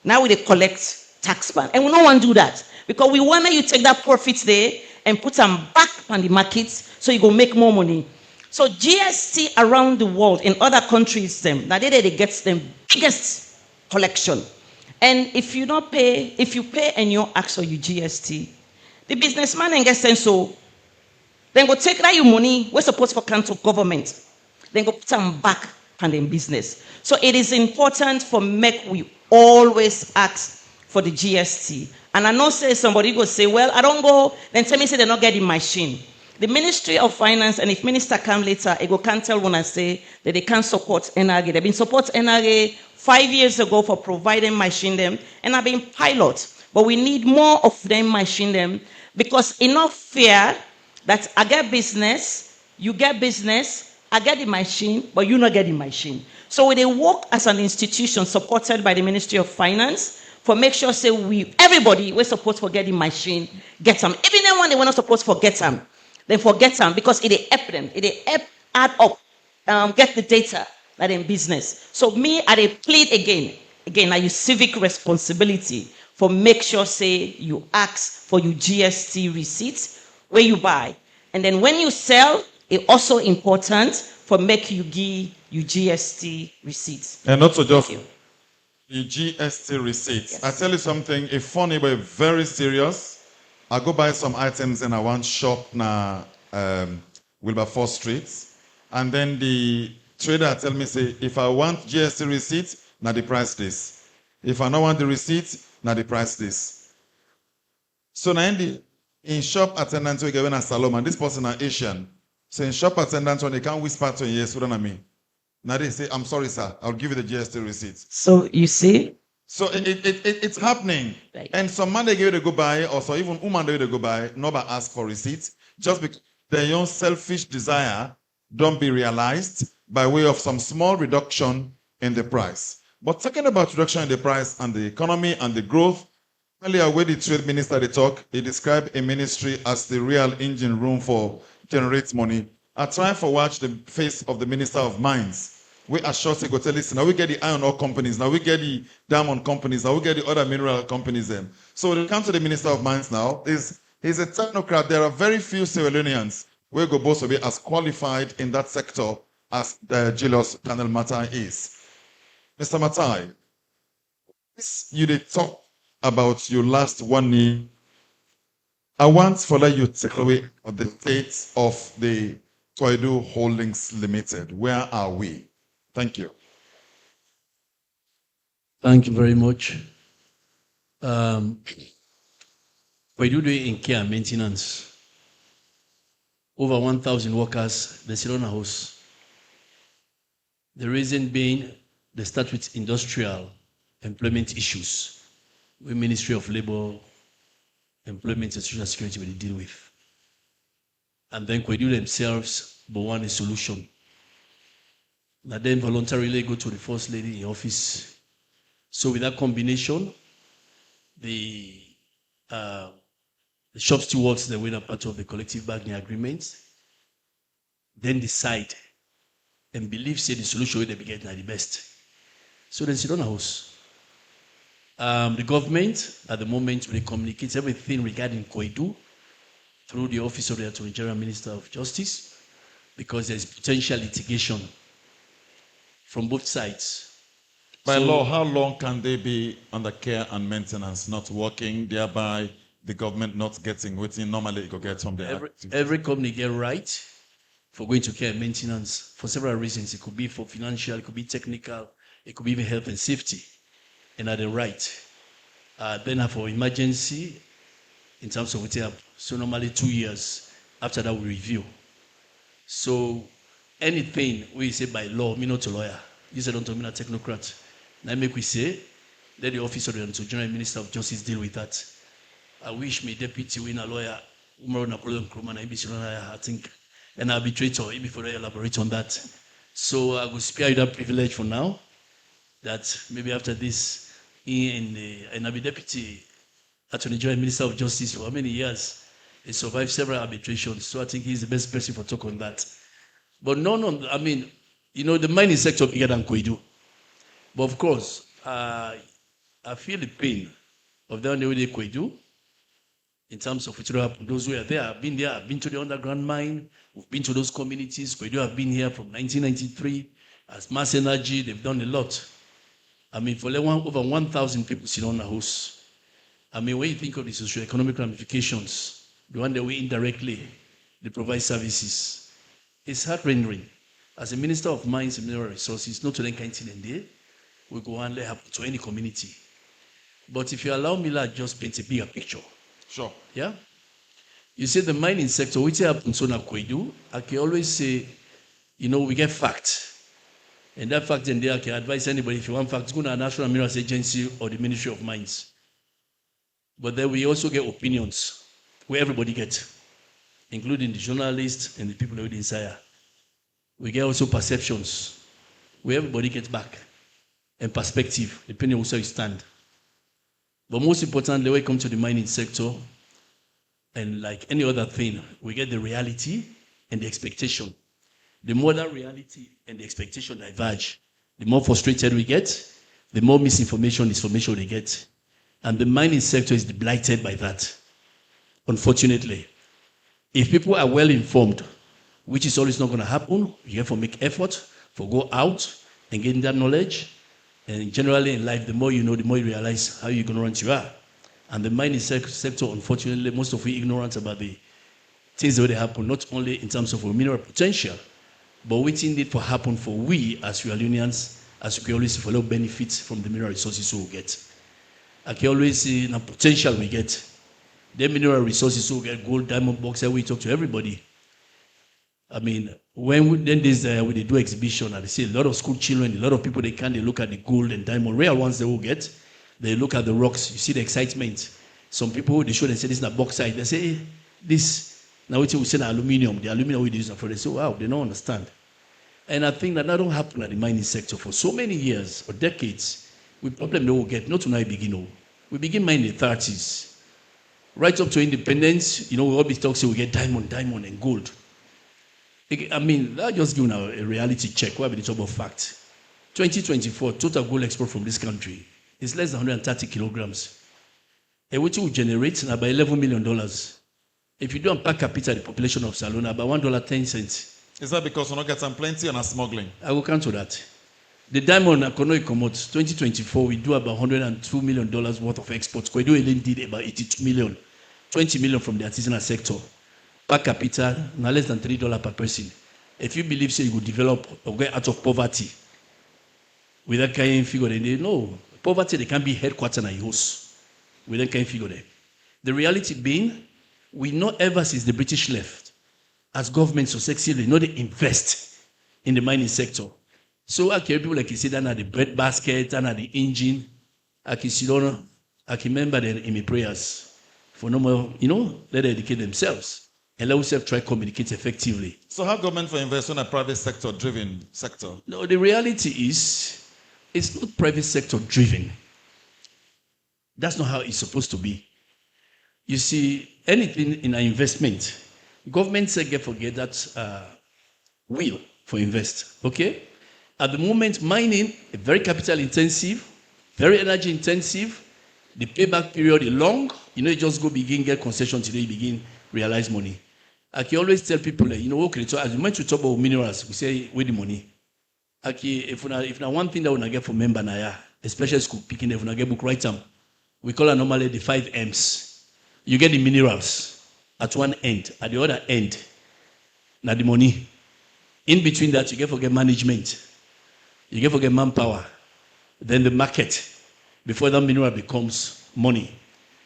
Now we they collect tax ban. And we don't want to do that. Because we want you take that profit there and put them back on the markets so you go make more money. So GST around the world in other countries, now they get them biggest collection. And if you pay and you ask for your GST, the businessman and get sense so then go take that your money, we're supposed to come to government. Then go put them back on the business. So it is important for we always ask for the GST. And I know say somebody go say, well, I don't go, then tell me say they're not getting machine. The Ministry of Finance, and if minister come later, it go can't tell when I say that they can't support NRA. They've been support NRA 5 years ago for providing machine them, and I've been pilot. But we need more of them machine them because it's not fair that I get business, you get business, I get the machine, but you not get the machine. So they work as an institution supported by the Ministry of Finance for make sure say everybody we're supposed to get the machine, get them. Even then when they were not supposed to forget them, then forget them because it help them. It help add up, get the data that in business. So me, I plead again, are you civic responsibility for make sure say you ask for your GST receipts where you buy. And then when you sell, it's also important for make you give you GST receipts. And also just the GST receipts. Yes. I tell you something, a funny but very serious. I go buy some items in a one shop na Wilberforce Street. And then the trader tell me, say, if I want GST receipt, now the price this. If I don't want the receipt, now the price this. So now in shop attendants we given a SALONE, and this person are Asian. So in shop attendants when they can't whisper to yes, what do I mean? Now they say, I'm sorry, sir, I'll give you the GST receipt. So you see? So it's happening. Right. And some man they give it a go buy, or so even woman they give it a go buy, nobody ask for receipts, just because their own selfish desire don't be realized by way of some small reduction in the price. But talking about reduction in the price and the economy and the growth, earlier when the trade minister they talk, he described a ministry as the real engine room for generate money. I try for watch the face of the Minister of Mines. We are sure to go tell listen, now we get the iron ore companies, now we get the diamond companies, now we get the other mineral companies then. So when it comes to the Minister of Mines now, he's a technocrat. There are very few Sierra Leoneans who go both to be as qualified in that sector as Julius Daniel Matai is. Mr. Matai, you did talk about your last 1 year. I want for that you take away the state of the Koidu Holdings Limited. Where are we? Thank you. Thank you very much. We do in care and maintenance. Over 1,000 workers, the SALONE house. The reason being, they start with industrial employment issues. We Ministry of Labor, Employment and Social Security will deal with. And then Kwedu themselves, but want a solution. And then voluntarily go to the First Lady in office. So with that combination, the shop stewards that were part of the collective bargaining agreement, then decide and believe say the solution they be getting are the best. So they sit on a house. The government at the moment will communicate everything regarding Koidu through the office of the Attorney General Minister of Justice because there's potential litigation from both sides. By law, how long can they be under care and maintenance, not working, thereby the government not getting what normally it could get from their every company get right for going to care and maintenance for several reasons. It could be for financial, it could be technical, it could be even health and safety, and at the right. Then for emergency, in terms of what so normally 2 years after that we review. So anything we say by law, me not a lawyer. You said don't tell me a technocrat. Now make we say, let the office of the General Minister of Justice deal with that. I wish my deputy win a lawyer, I think, an arbitrator, before I elaborate on that. So I will spare you that privilege for now, that maybe after this, and I'll be deputy Attorney General Minister of Justice for how many years? He survived several arbitrations, so I think he's the best person for talk on that. But I mean, the mining sector bigger than Kwedu. But of course, I feel the pain of the way they Kwedu in terms of those who are there. I've been to the underground mine, we've been to those communities. Kwedu have been here from 1993 as Mass Energy, they've done a lot. I mean, for over 1,000 people sit on the house. I mean, when you think of the socio-economic ramifications, the one that we indirectly they provide services, it's heart-rending. As a Minister of Mines and Mineral Resources, not to the kind of day, we go and let happen to any community. But if you allow me to just paint a bigger picture. Sure. Yeah? You see the mining sector, which happens on Kwedu, I can always say, we get facts. And that fact in there, I can advise anybody, if you want facts, go to the National Minerals Agency or the Ministry of Mines. But then we also get opinions, where everybody gets, including the journalists and the people who are inside. We get also perceptions, where everybody gets back, and perspective, depending on where you stand. But most importantly, when it comes to the mining sector, and like any other thing, we get the reality and the expectation. The more that reality and the expectation diverge, the more frustrated we get, the more misinformation they get. And the mining sector is blighted by that, unfortunately. If people are well informed, which is always not going to happen, you have to make effort for go out and gain that knowledge. And generally in life, the more you know, the more you realize how ignorant you are. And the mining sector, unfortunately, most of you ignorant about the things that happen, not only in terms of our mineral potential, but what need for happen for we as Leoneans, as we always follow benefits from the mineral resources we get. I can always see the potential we get. The mineral resources we get, gold, diamond, bauxite, we talk to everybody. I mean, when they do exhibition, and they see a lot of school children, a lot of people, they look at the gold and diamond, real ones they will get. They look at the rocks, you see the excitement. Some people, they show, they say, this is not bauxite. They say, hey, this, now we say aluminum, the aluminum we use for, they say, wow, they don't understand. And I think that don't happen at the mining sector for so many years or decades. We problem they will get, not to now begin. We begin mining in the 30s. Right up to independence, we always talk, say we get diamond, and gold. I mean, that just give a reality check. Why be the top of fact? 2024, total gold export from this country is less than 130 kilograms. And which will generate about $11 million. If you don't per capita the population of Salone, about $1.10. Is that because we're not getting plenty and are smuggling? I will count to that. The diamond economic commodities, 2024, we do about $102 million worth of exports. We did about 82 million, 20 million from the artisanal sector. Per capita, now less than $3 per person. If you believe so, you will develop or get out of poverty with that kind of figure, no, poverty they can be headquartered in a house with that kind of figure there. The reality being, we not ever since the British left, as government successfully, not they invest in the mining sector. So I can people like you see that at the bread basket and at the engine. I can remember them in my prayers for no more, let them educate themselves. And let us try to communicate effectively. So how government for investment in a private sector driven sector? No, the reality is, it's not private sector driven. That's not how it's supposed to be. You see, anything in an investment, government say forget that will for invest. Okay? At the moment, mining is very capital intensive, very energy intensive. The payback period is long. You just go begin get concession today, you begin realize money. I can always tell people, okay, so as we went to talk about minerals, we say, where the money? Okay, if now one thing that we get from member Naya, especially school picking, if we get book write them, we call it normally the 5 M's. You get the minerals at one end, at the other end, now the money. In between that, you get forget management, you get forget manpower, then the market, before that mineral becomes money.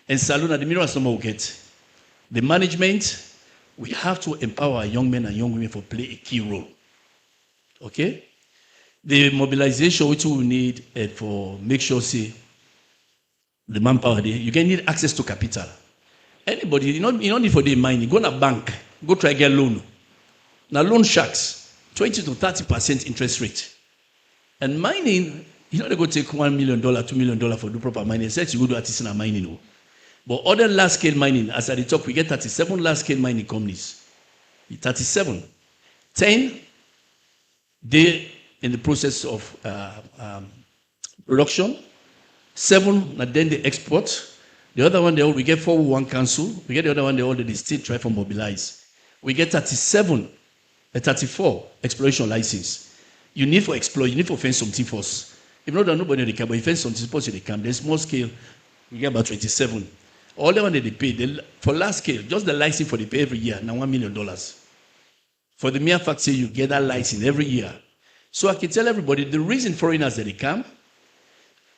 And Salone, the minerals no more get. The management, we have to empower young men and young women to play a key role. Okay? The mobilization which we need for make sure say the manpower there, you can need access to capital. Anybody, you don't need for the money. Go to a bank, go try get loan. Now loan sharks, 20 to 30% interest rate. And mining, they go take $1 million, $2 million for do proper mining. Except you go do artisanal mining. No. But other large scale mining, as at the top, we get 37 large scale mining companies. 37. 10, they in the process of production. 7, and then they export. The other one, we get 401 council. We get the other one, they already state try for mobilize. We get 34 exploration license. You need for explore, you need for fence something first. If not, nobody they can, but if fence something first, they can. There's small scale, we get about 27. All the one they pay, for large scale, just the license for the pay every year, now $1 million. For the mere fact say you get that license every year. So I can tell everybody the reason foreigners that they come,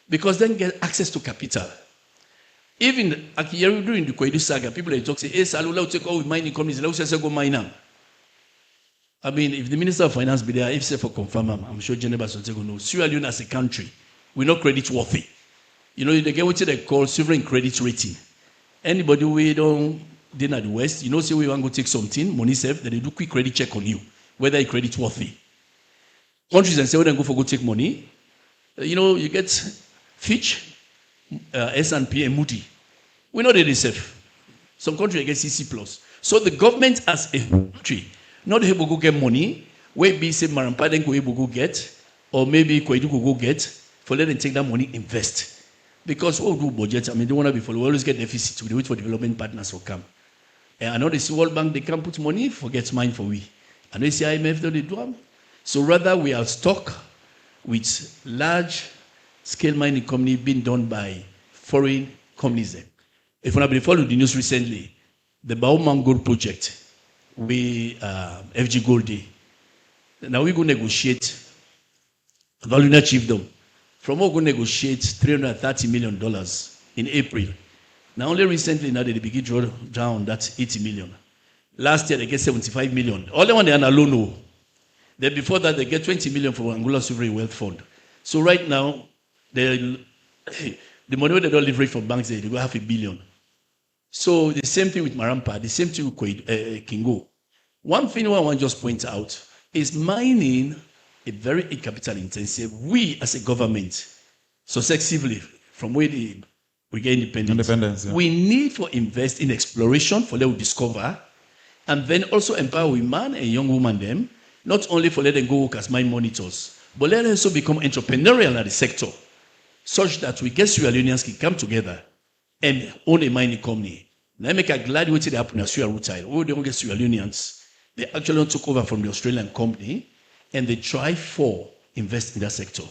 because then get access to capital. Even during the Kwedu saga, people they talk say, hey, Salula will take all with mining companies, let us go mine now. I mean, if the Minister of Finance be there, if say for confirm, I'm sure Geneva will know. Sierra Leone as a country, we're not credit worthy. They get what they call sovereign credit rating. Anybody we don't then at the West, say we want to take something, money safe, then they do quick credit check on you, whether you credit worthy. Countries and say, we don't go for go take money. You get Fitch, S&P, and Moody. We know they safe. Some countries get CC plus. So the government as a country, not able to get money, where be say Marampa then go able to get, or maybe Kwedu go get, for let them take that money, invest. Because we do budget, they want to be full. We always get deficit. We wait for development partners to come. And I know the World Bank, they can put money, forget mine for we. I know the IMF, they do them. So rather, we are stuck with large scale mining company being done by foreign companies. If you have followed the news recently, the Bauman Gold Project, we FG Gold Day. Now we go negotiate value chiefdom. From what we go negotiate $330 million in April. Now only recently now they begin draw down that 80 million. Last year they get 75 million. All the one they are alone. Then before that they get 20 million from Angola Sovereign Wealth Fund. So right now the money they don't leverage from banks they go $500 million. So the same thing with Marampa, the same thing with Kingo. One thing I want to just point out is mining a very capital intensive. We as a government, successively from where we get independence, yeah. we need to invest in exploration for them to discover, and then also empower women and young women them, not only for let them go work as mine monitors, but let them also become entrepreneurial in the sector, such that we get Sierra Leoneans can come together and own a mining company. Now make a glad way to happen in Sierra Leone. Oh, they don't get Sierra Leoneans. They actually took over from the Australian company and they try for invest in that sector.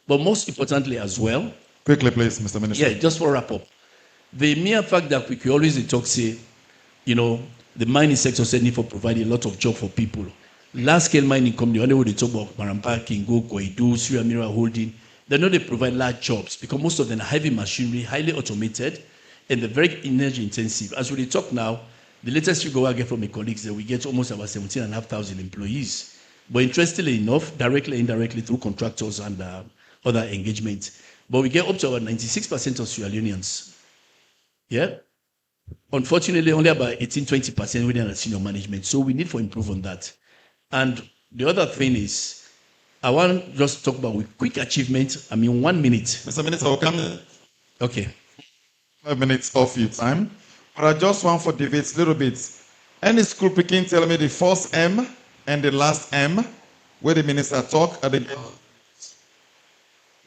But most importantly as well, quickly please, Mr. Minister. Yeah, just for wrap up. The mere fact that we could always talk say, the mining sector said need for providing a lot of job for people. Large scale mining company, only when they talk about Marampa, Kingo, Kwedu, Sierra Mira Holding, they know they provide large jobs because most of them are heavy machinery, highly automated, and they're very energy intensive. As we talk now, the latest figure I get from my colleagues that we get almost about 17,500 employees. But interestingly enough, directly, indirectly through contractors and other engagements. But we get up to about 96% of Sierra Leoneans. Yeah? Unfortunately, only about 18-20% within the senior management. So we need to improve on that. And the other thing is, I want to just talk about with quick achievement. 1 minute. Mr. Minister, I'll come. Okay. 5 minutes off your time. But I just want for debates a little bit. Any school picking tell me the first M and the last M where the minister talk at the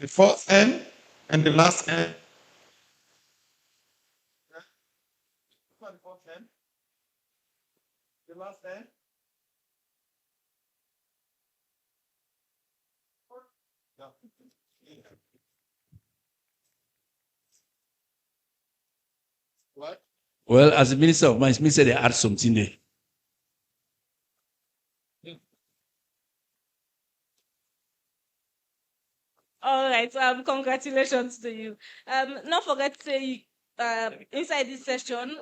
first M and the last M. The first M. The last M. What? Well, as a minister of mines, me say they add something there. All right. Congratulations to you. Not forget to say inside this session.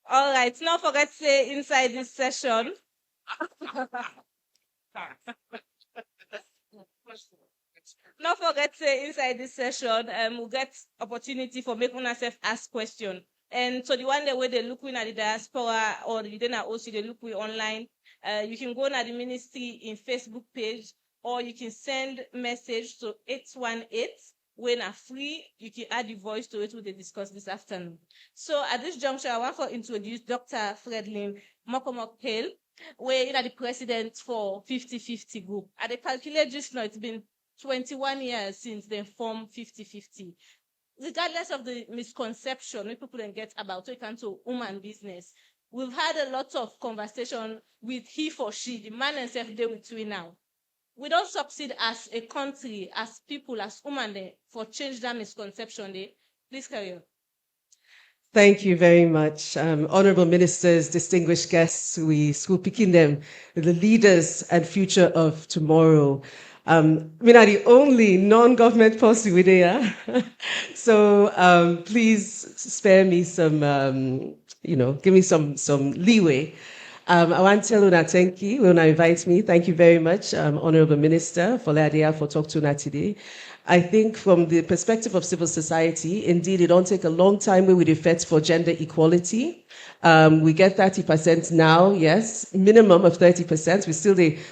All right, not forget to say inside this session. Not forget to say inside this session, we'll get opportunity for making ourselves ask question. And so the one that way they look at the diaspora or the dinner also they look online, you can go to the ministry in Facebook page or you can send message to 818 when are free. You can add your voice to it what they discuss this afternoon. So at this juncture, I want to introduce Dr. Fredlin Mokomok Hale, where the president for 50-50 group. At the calculate just now, it's been 21 years since they formed 50-50. Regardless of the misconception people then get about when it comes to woman business, we've had a lot of conversation with he for she, the man and self day with we now. We don't succeed as a country, as people, as women there, for change that misconception there. Please carry on. Thank you very much. Honorable ministers, distinguished guests, we school picking them, the leaders and future of tomorrow. We are the only non-government policy with here. So please spare me some, give me some leeway. I want to tell Una thank you when I invite me. Thank you very much, Honorable Minister, for the idea for talk to Una today. I think from the perspective of civil society, indeed, it don't take a long time where we defend for gender equality. We get 30% now, yes, minimum of 30%.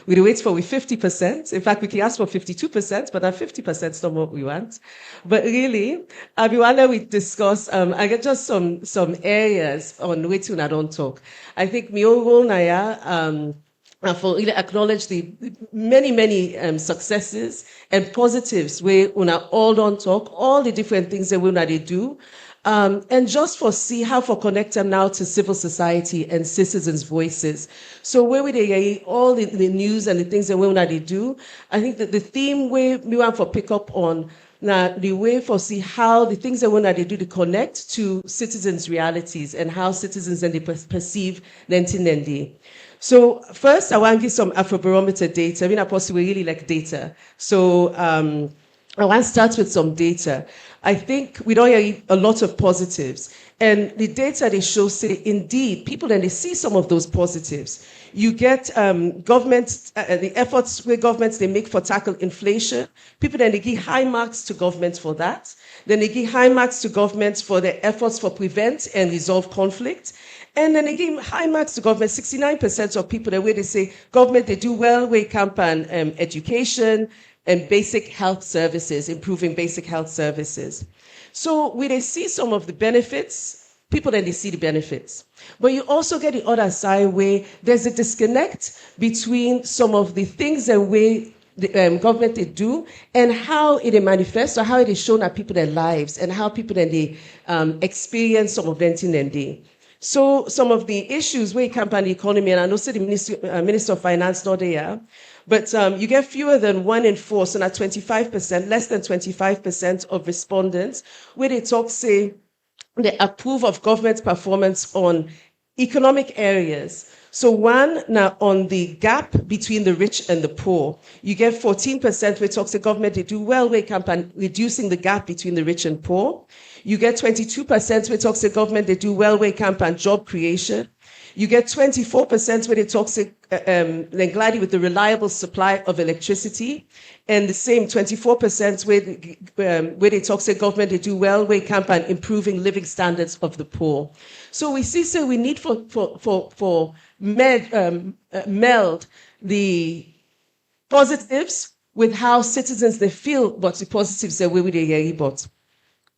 We wait for 50%. In fact, we can ask for 52%, but that 50% is not what we want. But really, Abiwana, we discuss, I get just some areas on which I don't talk. I think my own role now, for really acknowledge the many successes and positives where una all don't talk, all the different things that we they do, and just for see how for connect them now to civil society and citizens' voices. So where we they all the news and the things that we they do, I think that the theme where we want for pick up on now the way for see how the things that we they do to connect to citizens' realities and how citizens and they perceive the. So first, I want to give some Afrobarometer data. I mean, I possibly really like data. So I want to start with some data. I think we don't hear a lot of positives. And the data they show say, indeed, people then they see some of those positives. You get government, the efforts where governments they make for tackle inflation. People then they give high marks to governments for that. Then they give high marks to governments for their efforts for prevent and resolve conflict. And then they give high marks to government. 69% of people, the way they say government, they do well where it campaign education and basic health services, improving basic health services. So when they see some of the benefits, people then they see the benefits. But you also get the other side where there's a disconnect between some of the things and way the government they do and how it manifests or how it is shown at people their lives and how people then they experience some of them in day. So some of the issues where you campaign the economy, and I know the Minister of Finance not there, but you get fewer than 1 in 4, so not 25%, less than 25% of respondents, where they talk, say, they approve of government performance on economic areas. So one, now on the gap between the rich and the poor, you get 14% where talks the government, they do well where campaign reducing the gap between the rich and poor. You get 22% where talks the government, they do well where campaign job creation. You get 24% where they talk Lengladi with the reliable supply of electricity. And the same 24% where they talk say government, they do well where campaign improving living standards of the poor. So we see, so we need for meld the positives with how citizens they feel, but the positives that we they hear about.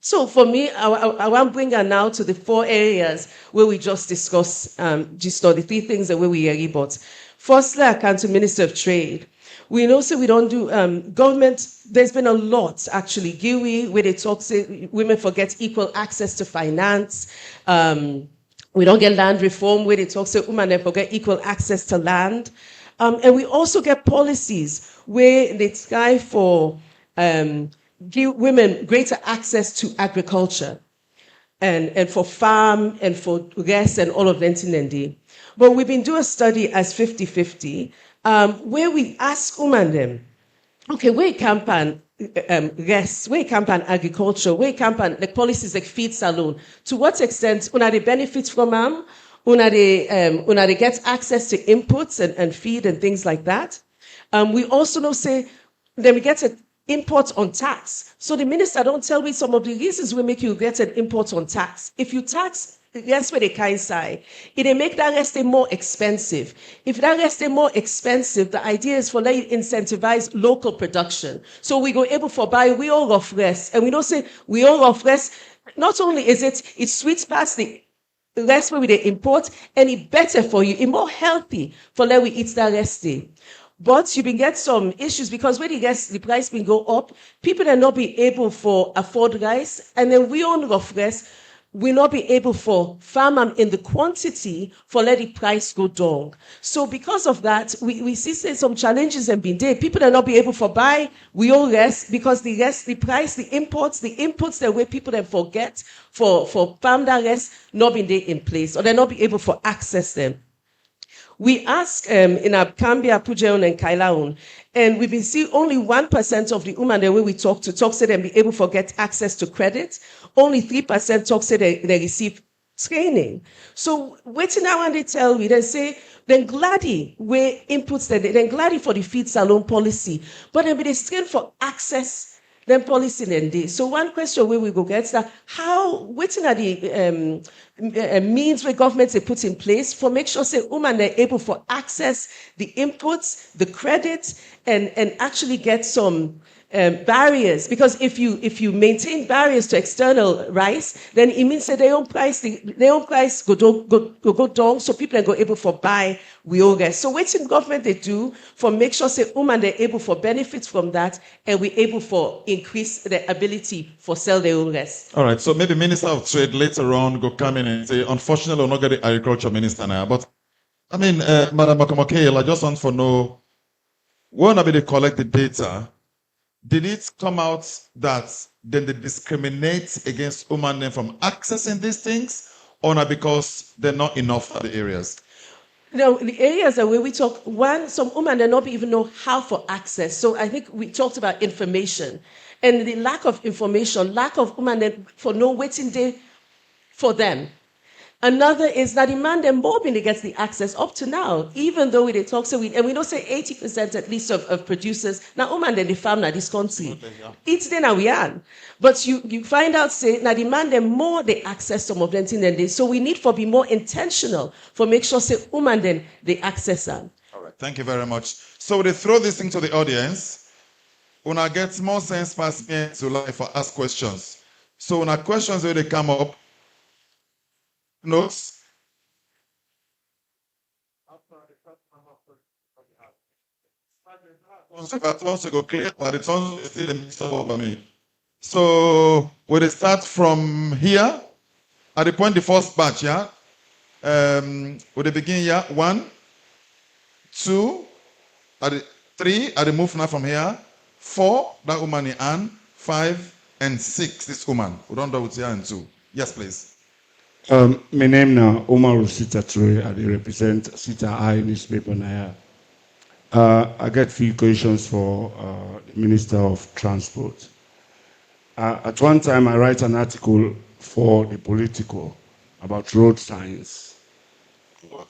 So for me, I want to bring her now to the 4 areas where we just discussed, the 3 things that we hear about. Firstly, I come to Minister of Trade. We know, so we don't do government. There's been a lot actually. GIWI, where they talk, say women forget equal access to finance. We don't get land reform, where they talk, say women they forget equal access to land. And we also get policies where they try for give women greater access to agriculture and for farm and for rest and all of that. But we've been doing a study as 50-50 where we ask women them, okay, where campaign rest, where campaign agriculture, where campaign like policies like feed salon, to what extent are they benefit from them? Una they get access to inputs and feed and things like that. We also know say then we get an import on tax. So the minister don't tell me some of the reasons we make you get an import on tax. If you tax, that's where they can say it make that rest more expensive. If that rest more expensive, the idea is for let you incentivize local production. So we go able for buy we all of rest, and we don't say we all of rest. Not only is it sweet past the rest where we they import, and it better for you, it more healthy for let we eat that rest day. But you can get some issues because when the price will go up, people will not be able for afford rice, and then we own rough rice will not be able for farm them in the quantity for let the price go down. So because of that, we see say some challenges have been there. People will not be able for buy we own rest because the price, the inputs the way people then forget for farm that rest not been there in place, or they'll not be able for access them. We ask in Abkambia, Pujeon, and Kailaon, and we've been seeing only 1% of the women the way we talk say them be able to get access to credit. Only 3% talk say they receive training. So waiting now when they tell me, they say, then gladly where inputs then gladly for the feed salon policy, but then be they strain for access then policy then day. So one question where we go get that how waiting are the means where governments they put in place for make sure say women are able for access the inputs, the credit, and actually get some barriers, because if you maintain barriers to external rice, then it means that their own price go down, so people are go able for buy we all get. So what in government they do for make sure say women they're able for benefits from that, and we able for increase the ability for sell their own rest. All right, so maybe Minister of Trade later on go come in and say, unfortunately, we're not getting agriculture minister now, but I mean, Madam Makamokele, I just want to know, when they collect the data, did it come out that then they discriminate against women from accessing these things, or not because they're not enough for the areas? No, the areas that where we talk, some women they not even know how for access. So I think we talked about information and the lack of information, lack of women for no waiting day for them. Another is that the man then more when they get the access up to now, even though we talk so we don't say 80% at least of producers now woman then the farm now this country. Okay, yeah. It's then we are. But you find out say now the man then more they access some of them things than they. So we need for be more intentional for make sure say woman then they access them. All right, thank you very much. So they throw this thing to the audience. When I get more sense pass me to life for ask questions. So when our questions where they come up, notes. So we will start from here. At the point the first batch, yeah. We begin here. 1, 2, at the 3, at the move now from here. 4, that woman in hand. 5 and 6, this woman. We don't do with here and 2. Yes, please. My name now Omar Sita Ture. I represent Sita I newspaper now. I get few questions for the Minister of Transport. At one time, I write an article for the Political about road signs. What?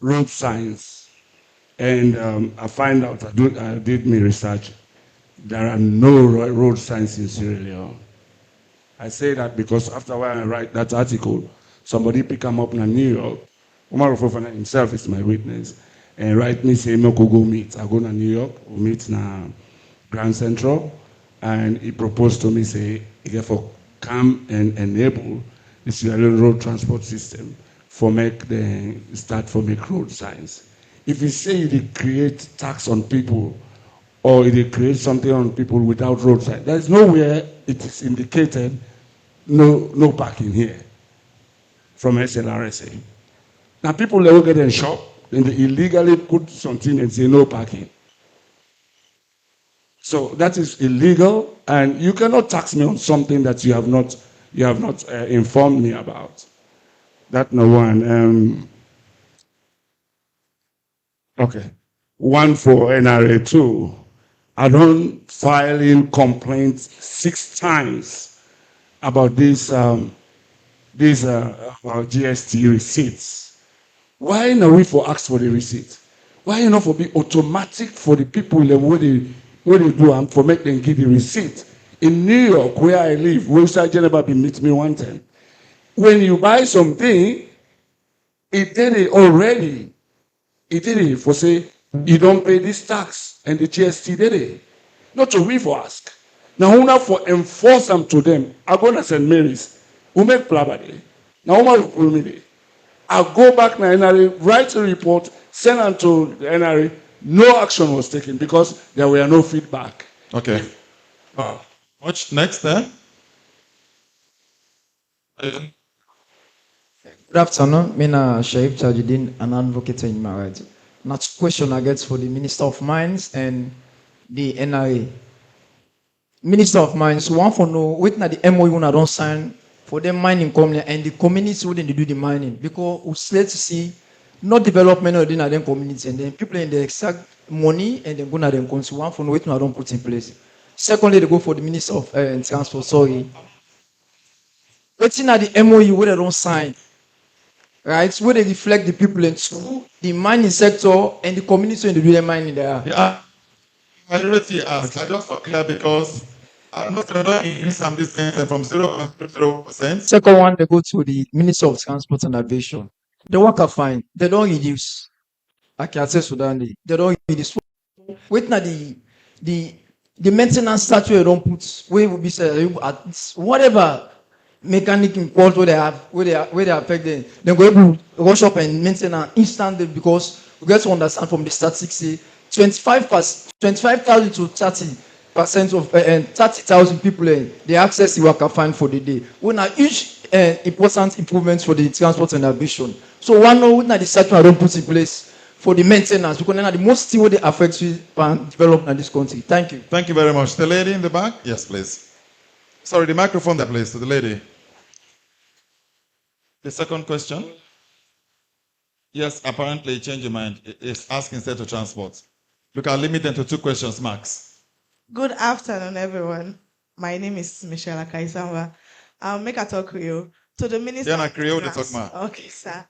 Road signs, and I find out I did my research. There are no road signs in Sierra Leone. I say that because after a while I write that article, somebody pick him up in New York. Omar Fofana himself is my witness. And write me say, "Moko go meet." I go to New York, we meet na Grand Central, and he proposed to me say, "He get for come and enable the Sierra Leone road transport system for make road signs." If you say they create tax on people, or they create something on people without road signs, there is nowhere it is indicated no parking here from SLRSA. Now people they will get in shop and they illegally put something and say no parking. So that is illegal, and you cannot tax me on something that you have not informed me about. That no one. Okay. One for NRA 2. I don't file in complaints 6 times about these GST receipts. Why not we for ask for the receipt? Why not for be automatic for the people where they do and for make them give the receipt? In New York, where I live, Wilshire Geneva be meet me one time. When you buy something, it did it already. It did it for say you don't pay this tax and the GST did it. Not to we for ask. Now who not for enforce them to them. I go to St. Mary's. Who make plabade. Now who might pull me. I go back to NRA, write a report, send them to the NRA. No action was taken because there were no feedback. Okay. What's next then? Good afternoon. I'm Sharif Tajudin, an advocate in my right. Next question I get for the Minister of Mines and the NRA. Minister of Mines, one for no, waiting at the MOU when I don't sign for them mining company and the community wouldn't do the mining because we slate to see no development within the community and then people in the exact money and then go to them consume one for no waiting I don't put in place. Secondly, they go for the Minister of Transport. Sorry. Waiting at the MOU where they don't sign. Right, where they reflect the people into the mining sector and the community and the mining there. Yeah, I really ask. I just for clear because I'm not going to increase some distance from 0.0%. Second one, they go to the Minister of Transport and Aviation. They work are fine. They don't reduce. I can say Sudan. They don't reduce. Wait now the maintenance statute they don't put where will be said whatever mechanic import where they affect them. Then go able to rush up and maintain an instantly because we get to understand from the statistics say 25,000 to 30% of 30,000 people they access the worker fine for the day. When a huge important improvements for the transport and aviation. So one know when the statute I don't put in place for the maintenance because then the most thing they affect development in this country. Thank you. Thank you very much. The lady in the back? Yes, please. Sorry, the microphone there, please, to the lady. The second question? Yes, apparently change your mind. It's asking instead to transport. Look, I'll limit them to 2 questions max. Good afternoon, everyone. My name is Michelle Akaisamba. I'll make a talk with you. To the Minister. Yeah, Creole, the talk ma. Okay, sir.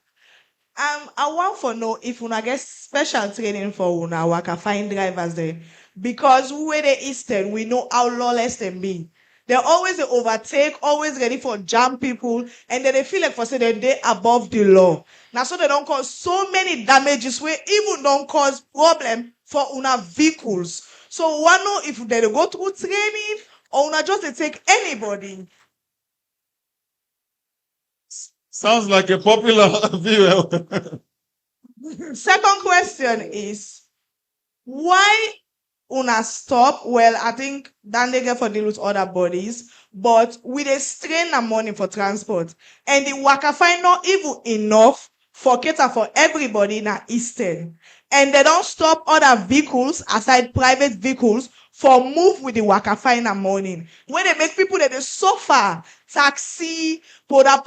I want to know if we get special training for una waka find drivers there. Because where the Eastern, we know how lawless they be. They're always they overtake, always ready for jam people, and then they feel like for say they're above the law. Now so they don't cause so many damages where even don't cause problem for una vehicles. So one know if they go through training or una just they take anybody. Sounds like a popular view. Second question is why una stop? Well, I think Dan they get for deal with other bodies, but with a strain of money for transport, and the waka find not even enough for cater for everybody in a Eastern, and they don't stop other vehicles aside private vehicles for move with the waka find money. When they make people that they suffer, taxi, poda,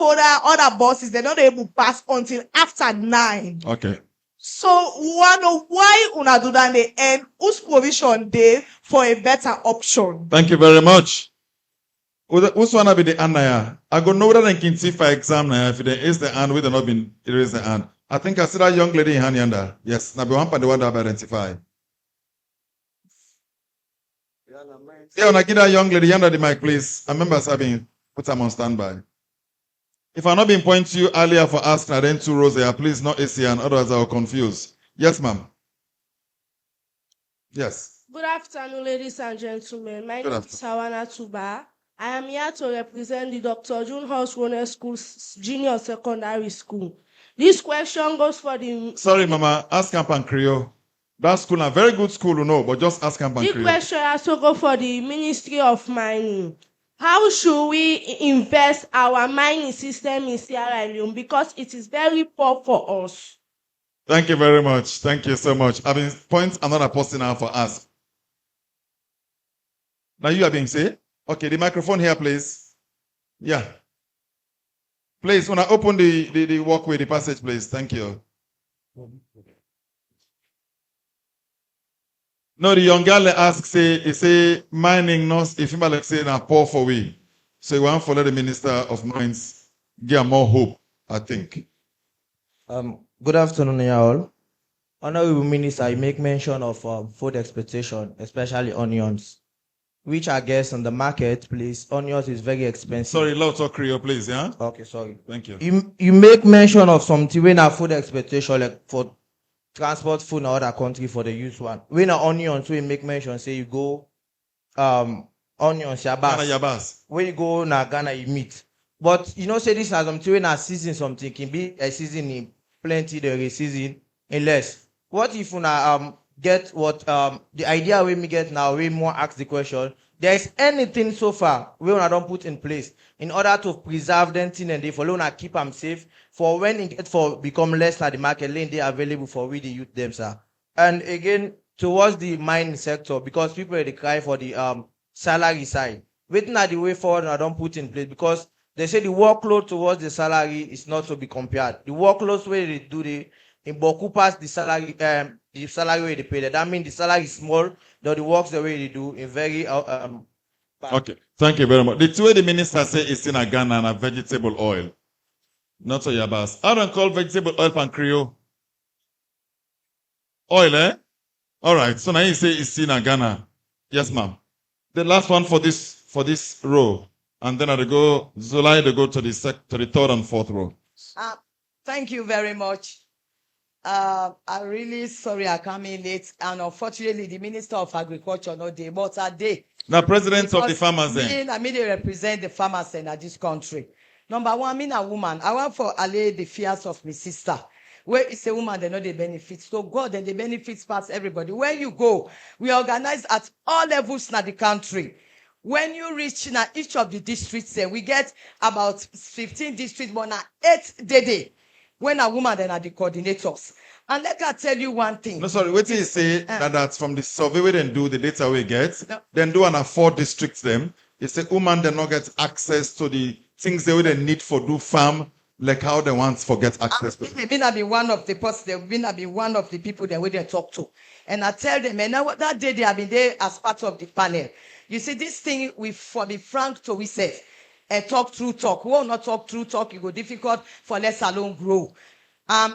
other buses, they're not able to pass until after 9. Okay. So, why una do that they end? Whose provision they for a better option? Thank you very much. Who's one to be the Anaya? I go know that I can see for exam now. If there is the hand, we don't know been there is the hand. I think I see that young lady in hand yonder. Yes, now be one part the one that I identify. Yeah, when I get that young lady yonder the mic, please. I remember having put them on standby. If I'm not being pointed to you earlier for asking, I then 2 rows there, please not ACN, otherwise I will confuse. Yes, ma'am. Yes. Good afternoon, ladies and gentlemen. My name is Sawana Tuba. I am here to represent the Dr. June House Roner School Junior Secondary School. This question goes for the... Sorry, Mama. Ask Campan Creole. That school, a very good school, you know, but just ask Campan Creole. This question also goes for the Ministry of Mining. How should we invest our mining system in Sierra Leone? Because it is very poor for us. Thank you very much. Thank you so much. I mean, point another person now for us. Now you are being said. Okay, the microphone here, please. Yeah. Please, when I open the walkway, the passage, please. Thank you. No, the young girl asks, say mining not if you like say na poor for we. So you want to follow the Minister of Mines, give more hope, I think. Good afternoon, y'all. Honorable Minister, you make mention of food expectation, especially onions, which I guess on the market, please, onions is very expensive. Sorry, loud talk Creole, please, yeah? Okay, sorry. Thank you. You make mention of something when a food expectation, like for transport food in other country for the use one. When a onions, we make mention, say you go onions, Ghana yabas. Yabas. When you go na Ghana, you meet. But you know, say this as something when a season something can be a season in plenty, there is season in less. What if una get what the idea we me get now, we more ask the question. There is anything so far we una don't put in place in order to preserve them thing and they follow una keep them safe for when it get for become less at the market lane they available for we the youth them, sir. And again, towards the mining sector, because people they cry for the salary side. Waiting at the way forward, I don't put in place because they say the workload towards the salary is not to be compared. The workloads where they do in Boku pass the salary where they pay. That means the salary is small, though the works the way they do in very bad. Okay, thank you very much. The two way the minister say is in a Ghana and a vegetable oil. Not a Yabas. I don't call vegetable oil pan Creole. Oil, eh? All right. So now you say it's in a Ghana. Yes, ma'am. The last one for this row. And then I'll go Zulai to go to the third and fourth row. Thank you very much. I'm really sorry I came in late, and unfortunately the Minister of Agriculture not there, but a day. Now, President of the farmers then. I mean, they represent the farmers in this country. Number one, I'm a woman. I want for allay the fears of my sister. Where is a woman, they know the benefits. So God and the benefits pass everybody. Where you go, we organize at all levels in the country. When you reach in each of the districts, we get about 15 districts, but now 8 day. When a woman then are the coordinators. And let me tell you one thing. No, sorry, what you say that's from the survey we then do the data we get, then do an 4 districts them. It's a woman they not get access to the things they would need for do farm, like how they want to get access to. Maybe not be one of the posts, they will not be one of the people that we they talk to. And I tell them, and now that day they have been there as part of the panel. You see, this thing we for be frank to we say. And talk through talk. We will not talk through talk. It go difficult for let alone grow.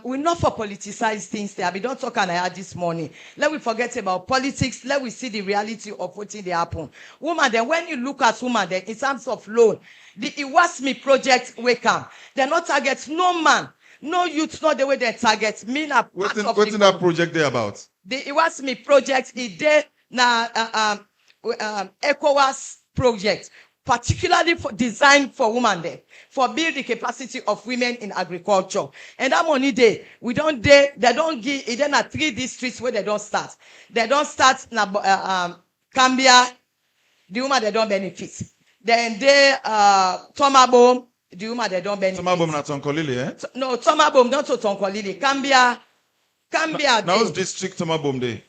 We're not for politicize things there. We don't talk and I had this morning. Let we forget about politics. Let we see the reality of what they happen. Woman, then when you look at woman, then in terms of loan, the Iwasmi project wake up. They're not target no man, no youth, not the way they target me. What's in that project there about? The Iwasmi project is there now. ECOWAS project. Particularly designed for women there, for build the capacity of women in agriculture. And that money they don't give it then at 3 districts where they don't start. They don't start Cambia, the woman they don't benefit. Then they Tomabom, the woman they don't benefit. Tomabom not Tonkolili, eh? No, Tomabom not to Tonkolili. Cambia. Now district Tomabom there.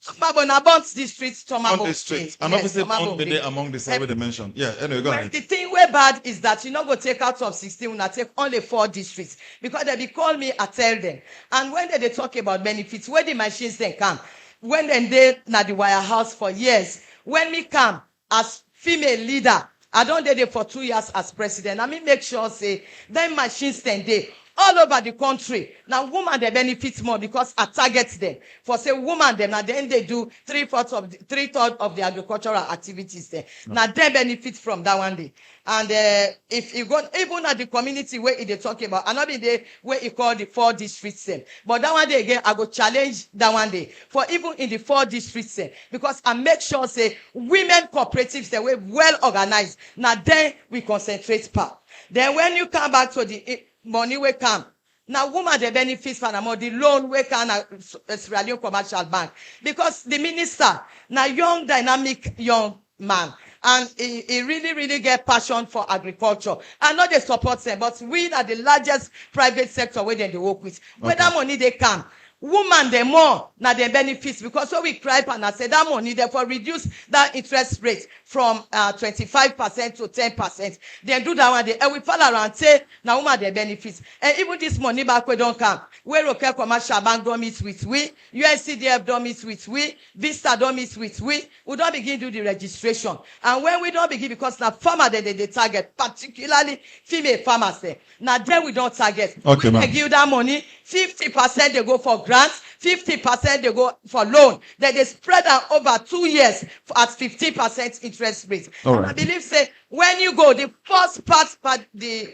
Tomabom about district Tomabom. District. And obviously among the 7 dimensions. Yeah, anyway, go ahead. The thing way bad is that you not go take out of 16, we not take only 4 districts. Because they be call me, I tell them. And when they talk about benefits, where the machines then come, when they na the wire house for years, when me come as female leader, I don't there for 2 years as president. I mean make sure say them machines then they all over the country. Now, women they benefit more because I target them. For say women them, now then they do 3/4 of the agricultural activities there. Now they benefit from that one day. And if you go even at the community where they talking about, and not be there where you call the 4 districts them. But that one day again, I go challenge that one day for even in the 4 districts them, because I make sure say women cooperatives they were well organized. Now then we concentrate part. Then when you come back to the money will come. Now, woman, the benefits from the loan will come at Sierra Leone Commercial Bank. Because the minister, now young, dynamic young man, and he really, really get passion for agriculture. I know they support them, but we are the largest private sector where they work with. When that money they come, woman the more na the benefits, because so we cry and I say that money therefore reduce that interest rate from 25% to 10%. Then do that one day, and we fall around say na woman the benefits. And even this money back we don't come. Where okay commercial bank don't meet with we, UNCDF don't meet with we, Vista don't meet with we don't begin do the registration. And when we don't begin, because now farmer they target, particularly female farmers there. Now then we don't target. Okay, when they give that money, 50% they go for grants, 50% they go for loan. Then they spread out over 2 years at 50% interest rate. All right. I believe say when you go, the first part the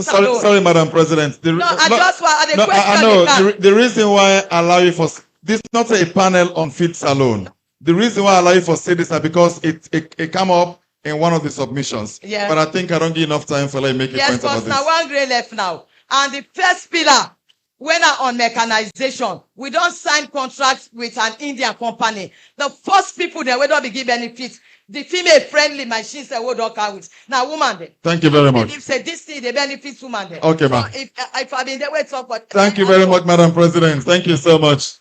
sorry, Madam President. I know the reason why I allow you for this is not a panel on Fit Salone. The reason why I allow you for say this is because it come up in one of the submissions. Yeah. But I think I don't give enough time for like make a point about this. Yes, because now 1 grade left now. And the first pillar, when on mechanization, we don't sign contracts with an Indian company. The first people that will not be given benefits, the female-friendly machines that we don't come with. Now, woman, then. Thank you very much. If say this thing, the benefits woman, then. Okay, ma'am. So if I've been there, we talk about. Thank you very much, Madam President. Thank you so much.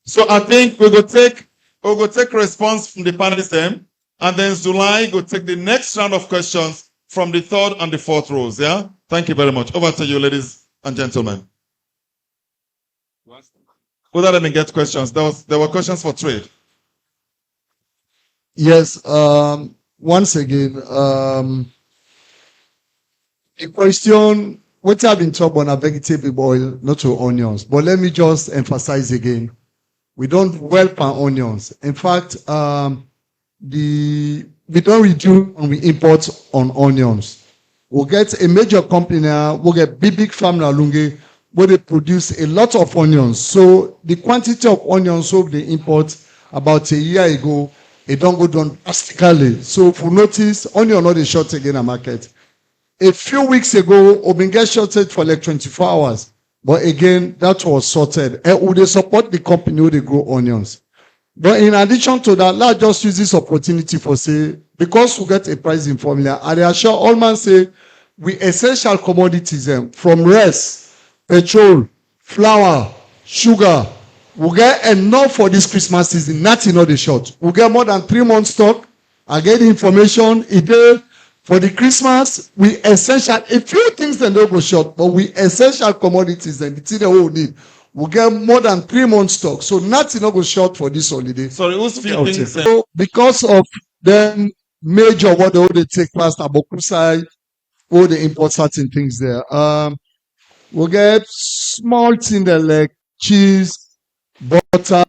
So I think we'll go take response from the panelists then, and then Zulai will take the next round of questions from the third and the fourth rows. Yeah. Thank you very much. Over to you, ladies and gentlemen. Without even get questions, there were questions for trade. Yes. Once again, the question, what I've been talking about vegetable oil, not to onions. But let me just emphasize again, we don't whelp on onions. In fact, we don't reduce and we import on onions. We'll get a major company now, we'll get big farm now, Lungi, where they produce a lot of onions. So the quantity of onions so they import about a year ago, it don't go down drastically. So if you notice, onion not a short again in the market. A few weeks ago, we get shorted for like 24 hours. But again, that was sorted. And would they support the company who they grow onions? But in addition to that, let's just use this opportunity for say, because we get a pricing formula, and I assure all man say, we essential commodities from rice, petrol, flour, sugar, we get enough for this Christmas season, nothing not the short. We get more than 3 months stock. I get the information, for the Christmas, we essential, a few things then don't go short, but we essential commodities and the thing that we need. We get more than 3 months stock. So nothing not go short for this holiday. Sorry, who's few things? So because of them major what they take past Abokusai, all they import certain things there. We get small things that like cheese, butter,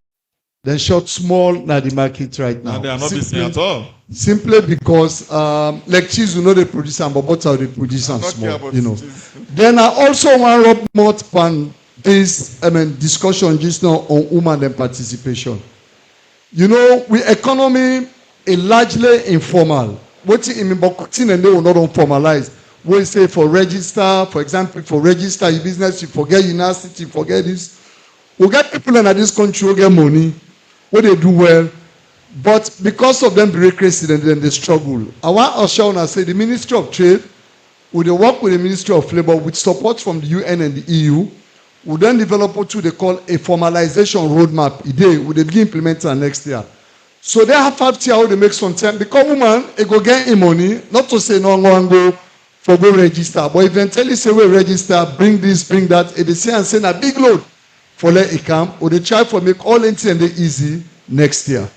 then short small now the market right now. And they are not busy at all. Simply because like cheese, you know they produce them, but butter they produce them small, you know. Then I also want to rub more on this discussion just now on women and participation. You know, we economy is largely informal. What you mean by and they will not formalize. We say for register, for example, for register your business, you forget university, you forget this. We get people in this country who get money, what they do well, but because of them bureaucracy, then they struggle. I want to assure and say the Ministry of Trade, would they work with the Ministry of Labour with support from the UN and the EU, would then develop what they call a formalization roadmap. Would they begin implementing next year? So they have 5 years how they make some time. Because woman, they go get money, not to say no one go for go register, but eventually say we register, bring this, bring that, and they say and send a big load for let it come, or they try for make all anything and they easy next year.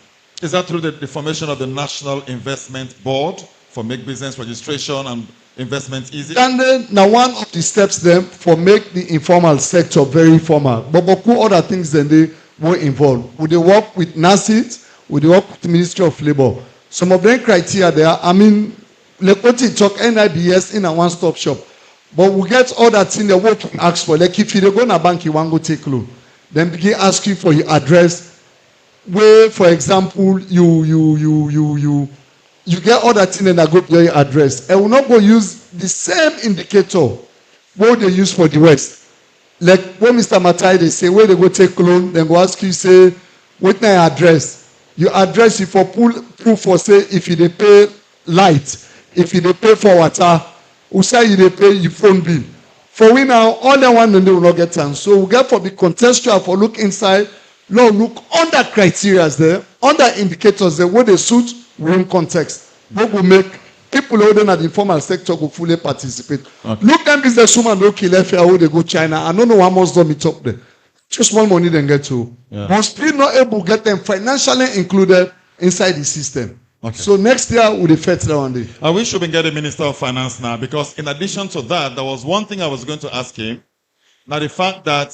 Is that through the formation of the National Investment Board for make business registration and investment easy? And then now one of the steps then for make the informal sector very formal. But other things then they were involved. Would they work with NACIT? Would they work with the Ministry of Labour? Some of them criteria there, I mean, like what you talk NIBS in a one-stop shop. But we get all that thing they work and ask for. Like if you go to a bank, you want to go take loan. Then begin asking for your address. Where, for example, you get all that thing and I go to your address. I will not go use the same indicator what they use for the West. Like when Mr. Matai, they say, where they go take loan, then go ask you, say, what my address? Your address, if you pull proof for, say, if you pay light, if you pay for water, who say you pay your phone bill. For we now, all the one and they will not get time. So we get for the contextual for look inside, look under criteria there, under indicators there, where they suit room context. What will make people holding at the informal sector go fully participate. Okay. Look at businesswoman who kill if how they go China. I don't know how much don't meet up there. Just small money then get to. Yeah. But still not able to get them financially included inside the system. Okay. So next year we'll effect that one day. I wish we can get a Minister of Finance now, because in addition to that, there was one thing I was going to ask him. Now the fact that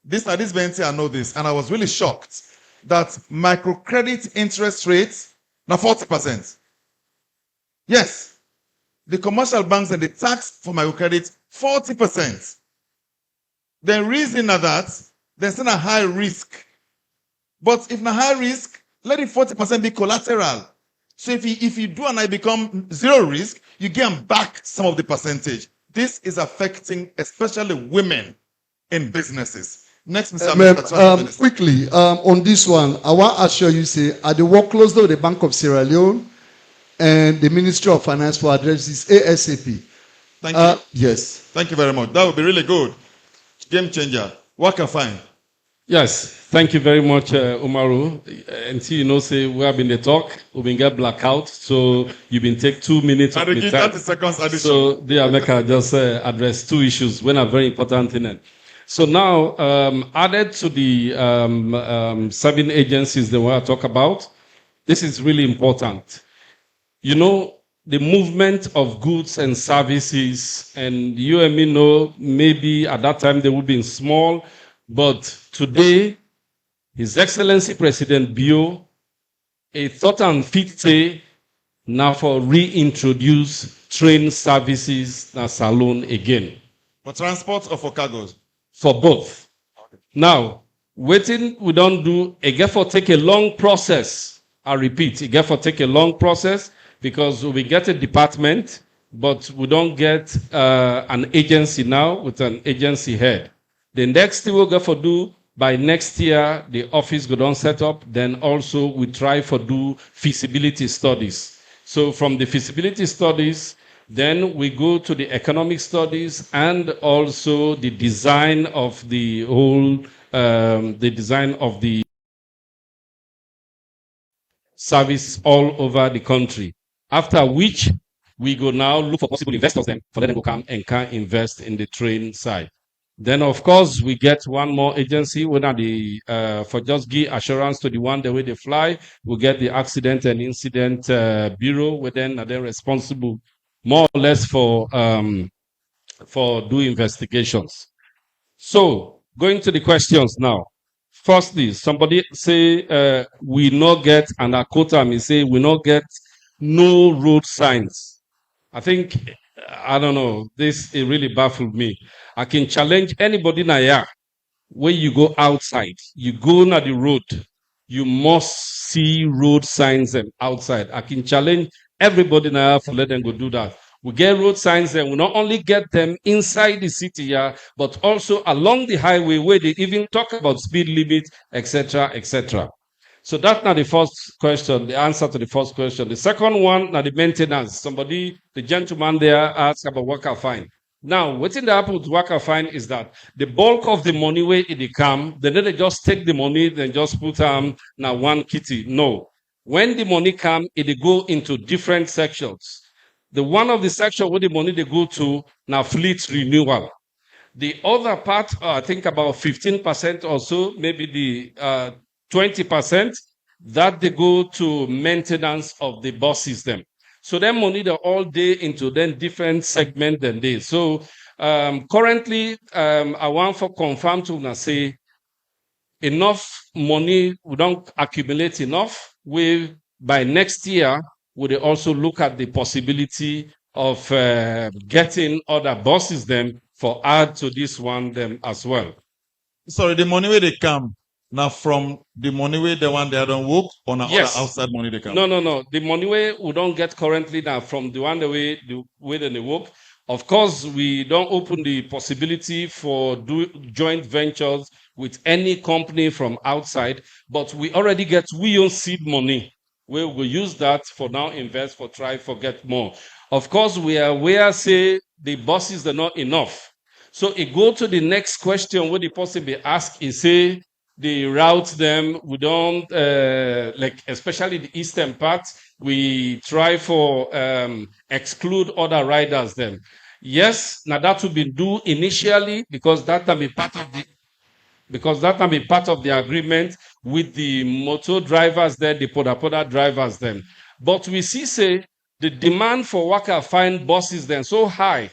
this Benti, I know this, and I was really shocked that microcredit interest rates now 40%. Yes, the commercial banks and the tax for microcredit 40%. The reason that there's still a high risk, but if not high risk, let it 40% be collateral. So if you do and I become zero risk, you get back some of the percentage. This is affecting especially women in businesses. Next, Mr. Quickly, on this one, I want to assure you, say, I work closely with the Bank of Sierra Leone and the Ministry of Finance for address this ASAP. Thank you. Yes. Thank you very much. That would be really good. Game changer. What can find? Yes, thank you very much, Umaru. Until you know, say we have been the talk, we've been get blackout, so you've been take 2 minutes of the time. 30 seconds addition. So the America just address 2 issues when are very important in it. So now, added to the 7 agencies that we want to talk about, this is really important. You know, the movement of goods and services, and you and me know maybe at that time they would be small, but today, His Excellency President Bio, a thought and fit say now for reintroduce train services na Salone again. For transport or for cargoes? For both. Okay. Now, waiting we don't do, again for take a long process. I repeat, again for take a long process because we get a department, but we don't get an agency now with an agency head. The next thing we'll go for do by next year, the office go down set up. Then also we try for do feasibility studies. So from the feasibility studies, then we go to the economic studies and also the design of the whole, the design of the service all over the country. After which we go now look for possible investors then for them to come and can invest in the train side. Then, of course, we get one more agency, when the for just give assurance to the one the way they fly, we get the accident and incident bureau, where then are they responsible more or less for do investigations. So, going to the questions now. Firstly, somebody say we not get, and I quote him, he say we not get no road signs. I think, I don't know, this it really baffled me. I can challenge anybody now here. When you go outside, you go on the road, you must see road signs outside. I can challenge everybody now for let them go do that. We get road signs and we not only get them inside the city here, but also along the highway where they even talk about speed limit, etc., etc. So that's not the first question, the answer to the first question. The second one, now the maintenance. Somebody, the gentleman there asked about worker fine. Now, what's in the happen with worker fine is that the bulk of the money where it come, then they just take the money, then just put now one kitty. No. When the money come, it go into different sections. The one of the section where the money they go to, now fleet renewal. The other part, I think about 15% or so, maybe the 20%, that they go to maintenance of the bus system. So then money they're all day into then different segment than this. So currently, I want for confirm to say enough money, we don't accumulate enough. We by next year, we also look at the possibility of getting other buses them for add to this one them as well. Sorry, the money where they come. Now, from the money where the one they don't work on yes. Other outside money they come? No. The money where we don't get currently now from the one the way they work. Of course, we don't open the possibility for joint ventures with any company from outside, but we already get we own seed money. We will use that for now invest, for try, for get more. Of course, we are aware, say, the buses are not enough. So it go to the next question where the person be asked is say the route them, we don't like especially the eastern part, we try for exclude other riders them. Yes, now that will be do initially because that can be part of the agreement with the motor drivers there, the poda drivers then. But we see say the demand for waka find buses then so high.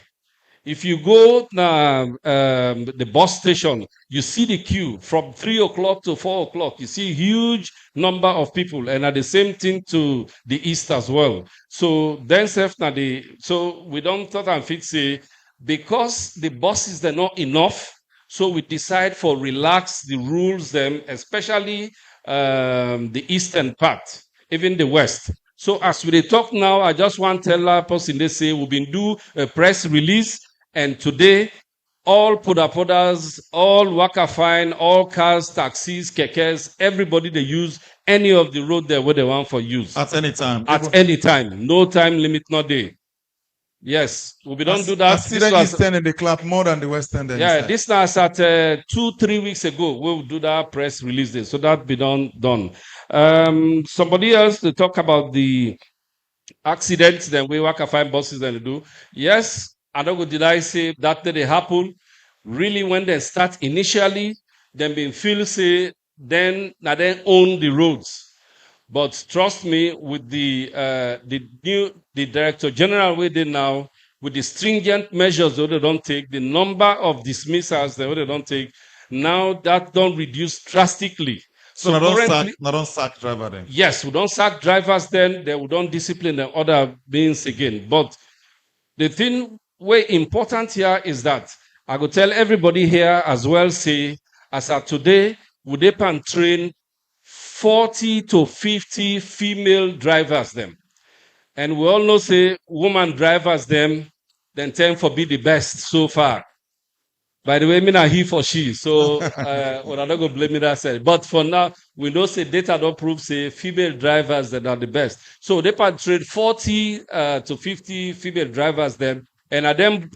If you go the bus station, you see the queue from 3 o'clock to 4 o'clock. You see huge number of people, and at the same thing to the east as well. So then, so we don't thought and fit say because the buses they're not enough. So we decide for relax the rules them, especially the eastern part, even the west. So as we talk now, I just want to tell our person they say we've been do a press release, and today all podas, all waka fine, all cars, taxis, kekes, everybody they use any of the road there where they want for use. At any time. At any time. No time limit, no day. Yes, we don't do that. I see the eastern in the club more than the western. Yeah, this was at 2-3 weeks ago. We'll do that press release day, so that be done. Somebody else to talk about the accidents. Then we work find buses and do. Yes, I don't go deny say that they happen. Really, when they start initially, then been feel say then own the roads. But trust me, with the director general we did now, with the stringent measures that they don't take, the number of dismissals that they don't take, now that don't reduce drastically. So don't sack driver then. Yes, we don't sack drivers then. We don't discipline the other beings again. But the thing way important here is that I go tell everybody here as well. Say as of today, would they can train 40 to 50 female drivers them. And we all know say woman drivers them, then tend for be the best so far. By the way, me not he for she, so we're not gonna blame me that side. But for now, we know say data don't prove say female drivers that are the best. So they can train 40 to 50 female drivers then, and at them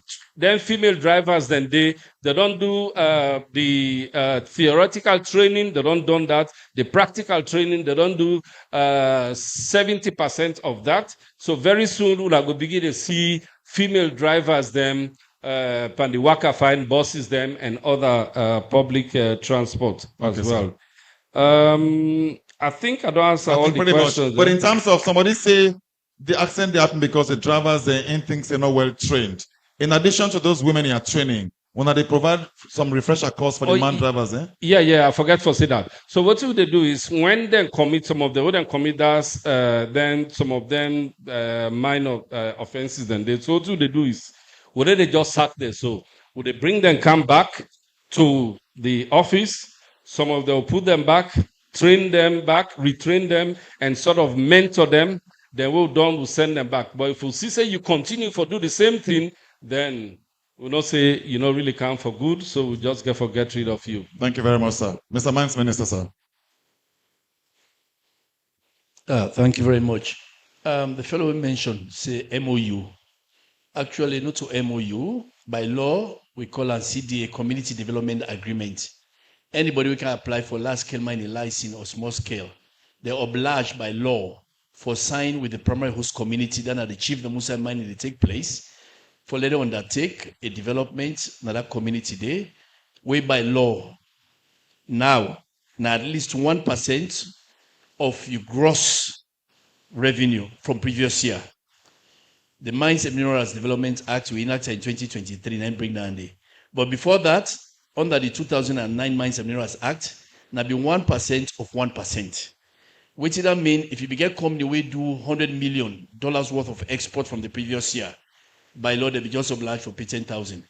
female drivers then they don't do the theoretical training, they don't do that. The practical training, they don't do 70% of that. So very soon we'll go begin to see female drivers them. Pandiwaka fine buses them and other public transport as well. I think I don't answer all the questions. But in terms of somebody say the accident they happen because the drivers and things are not well trained. In addition to those women you are training, when they provide some refresher course for the man drivers, eh? Yeah, I forget to say that. So what do they do is when they commit some of them, when they commit that, then some of them minor offenses, then so what do they do is would they just sack them? So would they bring them, come back to the office? Some of them will put them back, train them back, retrain them, and sort of mentor them. Then we'll send them back. But if we see say you continue to do the same thing, then we'll not say you not really come for good. So we'll just get rid of you. Thank you very much, sir. Mr. Mines Minister, sir. Thank you very much. The fellow mentioned say MOU. Actually, not to MOU. By law, we call a CDA, Community Development Agreement. Anybody who can apply for large-scale mining license or small-scale, they're obliged by law for sign with the primary host community that at the chief the Musa mining they take place, for later undertake a development in that community there, where by law, now at least 1% of your gross revenue from previous year. The Mines and Minerals Development Act we enacted in 2023 and bring down there. But before that, under the 2009 Mines and Minerals Act, now be 1% of 1%. Which did that mean if you begin company we do $100 million worth of export from the previous year, by law they be just obliged for pay 10,000.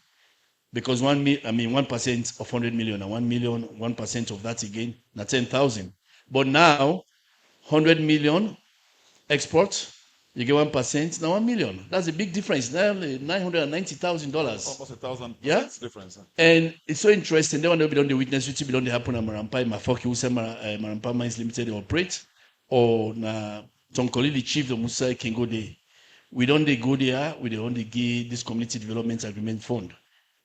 Because 1% of 100 million and 1 million, 1% of that again, now 10,000. But now 100 million export, you get 1%, now 1 million. That's a big difference. Now $990,000. Almost 1,000. Yeah, difference. Huh? And it's so interesting. They want to be on the witness, which be on the happen at Marampa, Mafoki, who say Marampa Mines Limited operate, or na Tonkoli, the chief of Musa can go there. We don't go there. We don't give this community development agreement fund.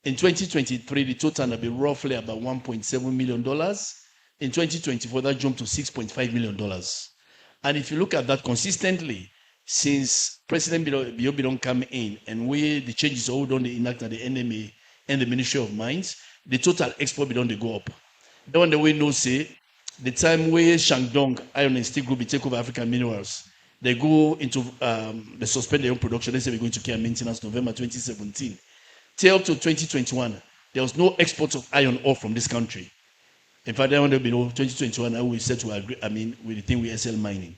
In 2023, the total will be roughly about $1.7 million. In 2024, that jumped to $6.5 million. And if you look at that consistently, since President Biobi don't come in and the changes all done the enact at the NMA and the Ministry of Mines, the total export be done they go up. The one that we know say the time where Shandong Iron and Steel Group will take over African Minerals, they go into they suspend their own production. They say we're going to care and maintenance November 2017. Till up to 2021, there was no export of iron ore from this country. In fact, that one will be 2021. I will set to agree. I mean, with the thing with SL mining.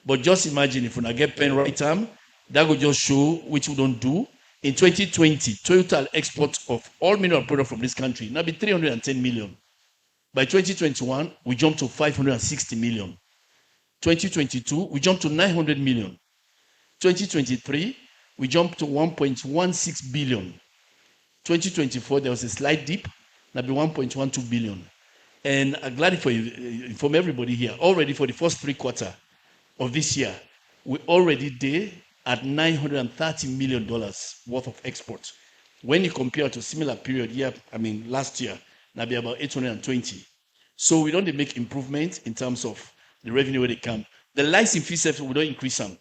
But just imagine if we get pen right time, that will just show which we don't do. In 2020, total export of all mineral products from this country now be 310 million. By 2021, we jumped to 560 million. 2022, we jumped to 900 million. 2023, we jumped to 1.16 billion. 2024, there was a slight dip, now be 1.12 billion. And I'm glad for inform everybody here, already for the first 3 quarters of this year, we already did at $930 million worth of exports. When you compare to similar period last year, now be about 820. So we don't make improvements in terms of the revenue where they come. The license fee we don't increase them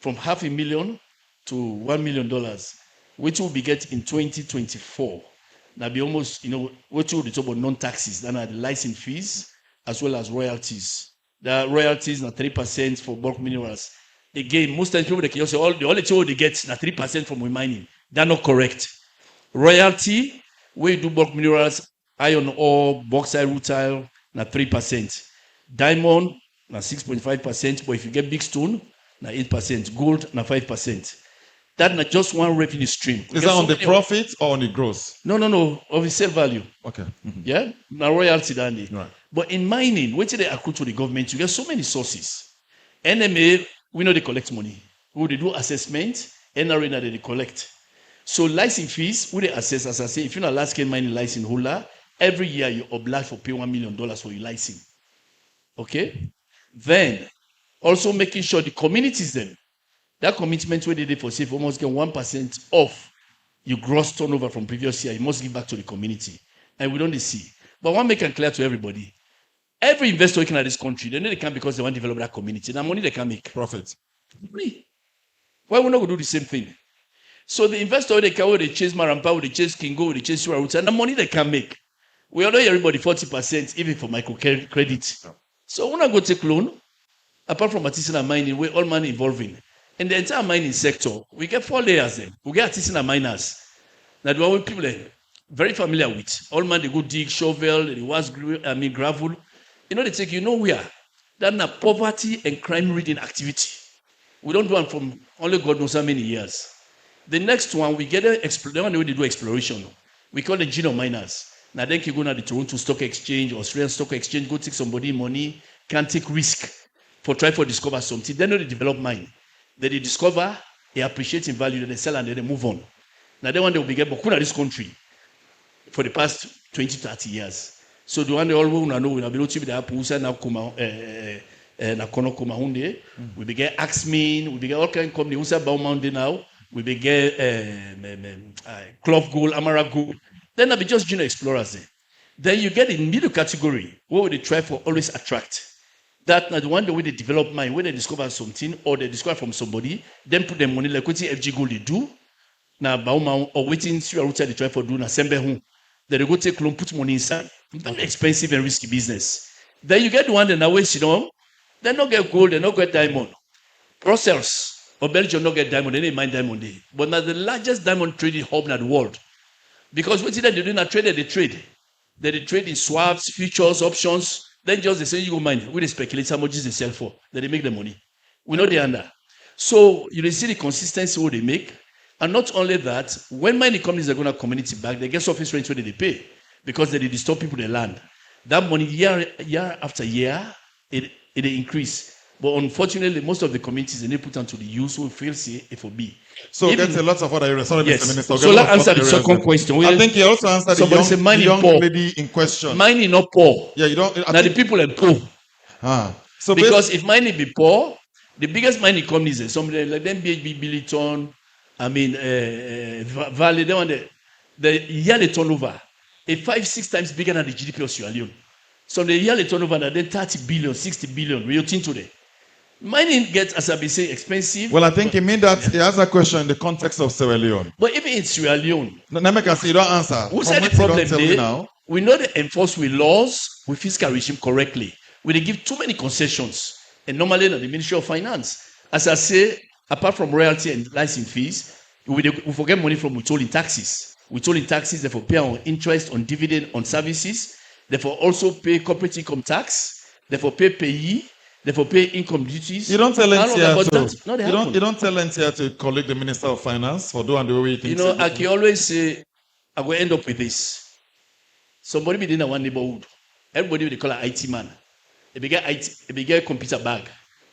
from $500,000 to $1 million, which will be get in 2024. Now be almost, what you talk about non-taxes, that are the license fees as well as royalties. The royalties are 3% for bulk minerals. Again, most times people they can say the only thing they get na 3% from mining. That's not correct. Royalty, where you do bulk minerals, iron ore, bauxite, rutile, na 3%. Diamond, na 6.5%. But if you get big stone, na 8%. Gold, na 5%. That's not just one revenue stream. Is that on the profit or on the gross? No. Of the sale value. Okay. Mm-hmm. Yeah? Now royalty, Danny. Right. But in mining, when they accrue to the government, you get so many sources. NMA, we know they collect money. Who they do assessment, NRA, they collect. So license fees, who they assess, as I say, if you're not large scale mining license holder, every year you're obliged for pay $1 million for your license. Okay? Then, also making sure the communities then, that commitment where they did for safe almost get 1% off your gross turnover from previous year, you must give back to the community. And we don't see. But I want to make it clear to everybody. Every investor looking at this country, they know they can because they want to develop that community. Now money they can make. Profit. Money. Why would not do the same thing? So the investor they can, they chase Marampa, they chase Kingo, they chase Suaruta, and the money they can make. We allow everybody 40%, even for microcredit. So when I go take loan, apart from artisanal mining, we're all money involving. In the entire mining sector, we get 4 layers then. We get artisanal miners. Now the one people are very familiar with. All man they go dig, shovel, they was gravel. They take you nowhere. That's a poverty and crime reading activity. We don't do it from only God knows how many years. The next one, we get the one they do exploration. We call them genome miners. Now then you go to the Toronto Stock Exchange, Australian Stock Exchange, go take somebody money, can't take risk for try to discover something. They know they develop mine. They discover, they appreciate in value, then they sell and then they move on. Now they want to begin Bokuna this country for the past 20, 30 years. So the one they all know we have been able to be the Apusa now Hunde. We began Axmin, we began all kind of company, Usa Baumande now, we began Cloth Gold, Amara Gold. Then I'll be just junior explorers there. Then you get in middle category, where they try for always attract. That not the one the way they develop mind, when they discover something or they discover from somebody, then put them money like what FG Gold they do. Now Bauma or waiting to outside they try for doing assembly home. Then they go take loan, put money inside. Very expensive and risky business. Then you get the one that now waste, they not get gold, they not get diamond. Brussels or Belgium not get diamond, they didn't mind diamond day. But now the largest diamond trading hub in the world. Because what they do not trade, they trade. They trade in swaps, futures, options. Then just they say you go mine. We speculate how much is they sell for. Then they make the money. We know they under. So you see the consistency what they make. And not only that, when mining companies are going to community back, they get surface rent where they pay. Because they disturb people their land. That money year after year, it increase. But unfortunately, most of the communities they put onto the use will fail FOB. So that's a lot of what I read. Sorry, yes. Mr. Minister. So let's answer the second question. I think you also answered the young lady in question. Mining not poor. Yeah, you don't. Now the people are poor. So because if mining be poor, the biggest mining companies, somebody like them BHB, Billiton, Valley, the yearly turnover is 5-6 times bigger than the GDP of Sierra Leone. So the yearly turnover now then 30 billion, 60 billion, Rio Tinto today. Mining gets, as I be saying, expensive. Well, I think he mean that he has a question in the context of Sierra Leone. But even in Sierra Leone, Nemeka say you don't answer. who From said the what you don't problem tell me there? now. We know they enforce with laws, with fiscal regime correctly. We they give too many concessions. And normally in the Ministry of Finance, as I say, apart from royalty and license fees, we forget money from withholding taxes. Withholding taxes, therefore pay on interest, on dividend, on services. Therefore also pay corporate income tax. Therefore pay payee. Therefore pay income duties. You don't tell NCR to. you don't tell NCR to collect the Minister of Finance for doing the way you think. You know, I can always say, I will end up with this. Somebody within one neighborhood, everybody they call an IT man. They get a computer bag.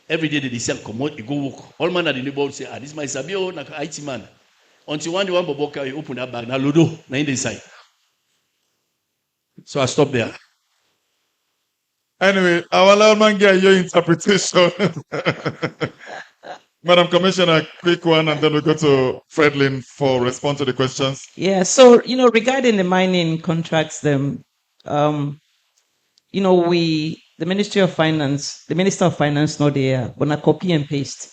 Every day they say, come out, you go work. All man at the neighborhood say, this is my Sabio, na IT man. Until one day one boboka, you open that bag, na lodo, na in the side. So I stop there. Anyway, I will allow man get your interpretation. Madam Commissioner, quick one, and then we go to Fredlin for response to the questions. Yeah, so, regarding the mining contracts, the Ministry of Finance, the Minister of Finance, not there, but not copy and paste.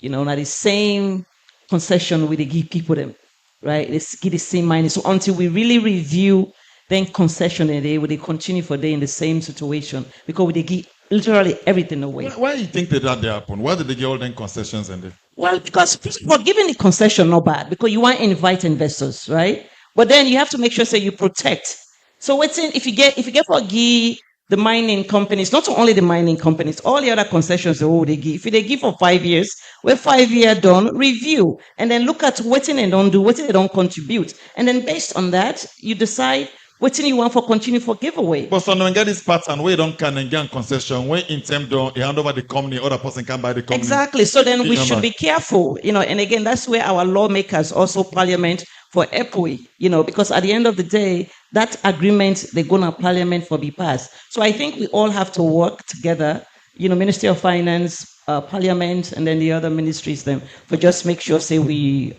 Not the same concession we give people them, right? They give the same mining. So until we really review, then concession they will continue for day in the same situation because they give literally everything away. Why do you think that happen? Why did they get all them concessions and they? Well, because for giving the concession not bad because you want to invite investors, right? But then you have to make sure you protect. So what's in if you get for give the mining companies, not only the mining companies, all the other concessions they give. If they give for 5 years, we're 5 year done, review, and then look at what they don't do, what they don't contribute. And then based on that, you decide what you want for continue for giveaway. But so when get this pattern where don't can get concession, when in term don't hand over the company, other person can buy the company. Exactly. So then we should be careful, and again, that's where our lawmakers, also Parliament, for EPOI, because at the end of the day, that agreement, they go to Parliament for be passed. So I think we all have to work together, Ministry of Finance, Parliament, and then the other ministries then, for just make sure, we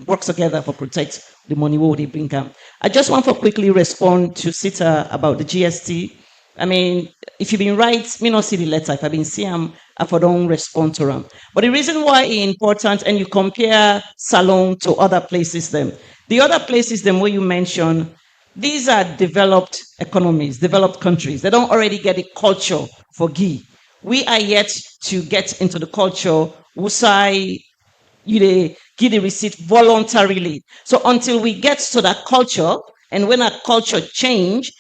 work together for protect the money what they bring up. I just want to quickly respond to Sita about the GST. I mean, if you've been right, me not see the letter. If I've been seeing them, I don't respond to them. But the reason why it's important, and you compare Salone to other places, the other places, where you mention, these are developed economies, developed countries. They don't already get a culture for ghee. We are yet to get into the culture. Usai, give the receipt voluntarily. So until we get to that culture, and when our culture change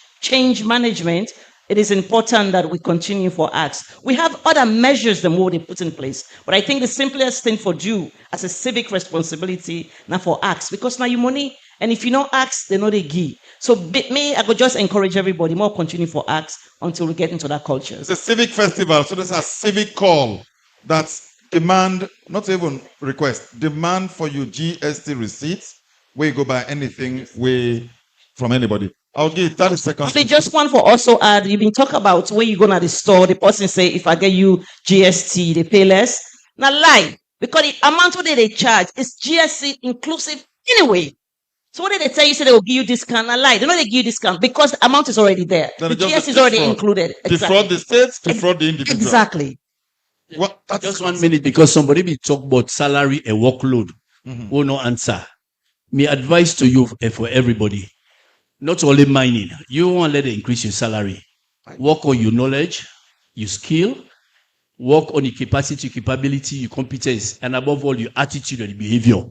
management, it is important that we continue for acts. We have other measures than what they put in place. But I think the simplest thing for you as a civic responsibility now for acts, because now you money, and if you don't ask, they know they give. So I could just encourage everybody more continue for acts until we get into that culture. It's a civic festival, so there's a civic call that's demand, not even request, demand for your GST receipts where you go buy anything from anybody. I'll give you 30 seconds. Okay, just one for also add, you've been talking about where you go to the store, the person say, if I get you GST, they pay less. Now lie, because the amount what they charge is GST inclusive anyway. So what did they tell you? Say they will give you discount? Now lie, they know they give you discount because the amount is already there. The GST is already included. Exactly. Defraud the states, defraud the individual. Exactly. Just 1 minute, because somebody be talk about salary and workload. Will no answer. My advice to you for everybody, not only mining, you want to let it increase your salary. Work on your knowledge, your skill, work on your capacity, your capability, your competence, and above all, your attitude and behavior.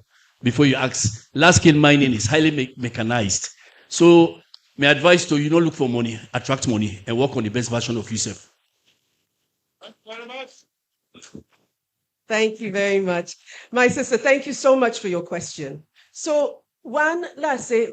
Before you ask, large scale mining is highly mechanized. So my advice to you, don't look for money, attract money, and work on the best version of yourself. Thank you very much. My sister, thank you so much for your question. So one, let's say,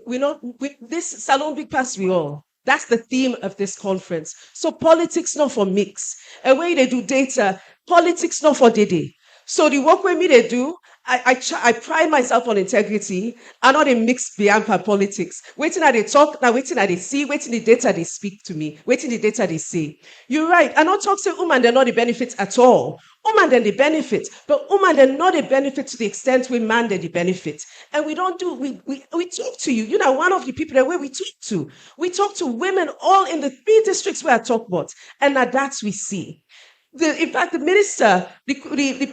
this Salone Big Pass we all. That's the theme of this conference. So politics not for mix. And when they do data, politics not for dede. So the work with me they do, I pride myself on integrity and not a mix beyond politics. Waiting at they talk, now waiting at they see, waiting the data they speak to me, waiting the data they say. You're right. I not talk to women, they're not the benefits at all. woman then they benefit, but woman then not a benefit to the extent we man then they benefit. And we don't do, we talk to you. You know, one of the people that we talk to. We talk to women all in the 3 districts where I talk about. And now that's we see. In fact, the minister, the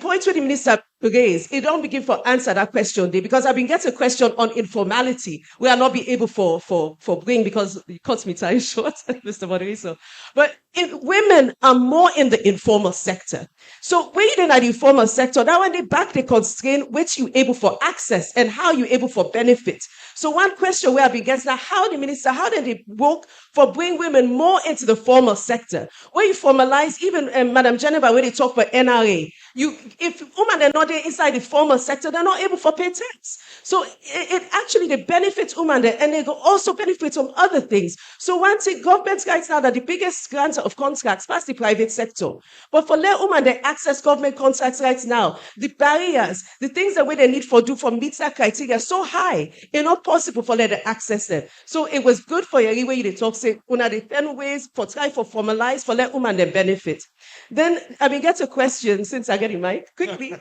point where the minister raised, it don't begin for answer that question there, because I've been getting a question on informality, where I'll not be able for bring, because it cuts me time short, Mr. Moderator. But women are more in the informal sector. So when you're in the informal sector, now when they back the constraint, which you able for access and how you able for benefit. So one question where I've been getting now, how did they work for bring women more into the formal sector? Where you formalize, even Madam Geneva, when they talk about NRA, if women are not there inside the formal sector, they're not able to pay tax. So it actually, they benefit women there, and they also benefit from other things. So one thing, government right now that the biggest grant of contracts past the private sector. But for let women they access government contracts right now, the barriers, the things that they need for meet that criteria so high, it's not possible for them to access them. So it was good for you way they talk, say, una the 10 ways for try for formalize for let women they benefit. Then I mean get a question since I get in mic quickly.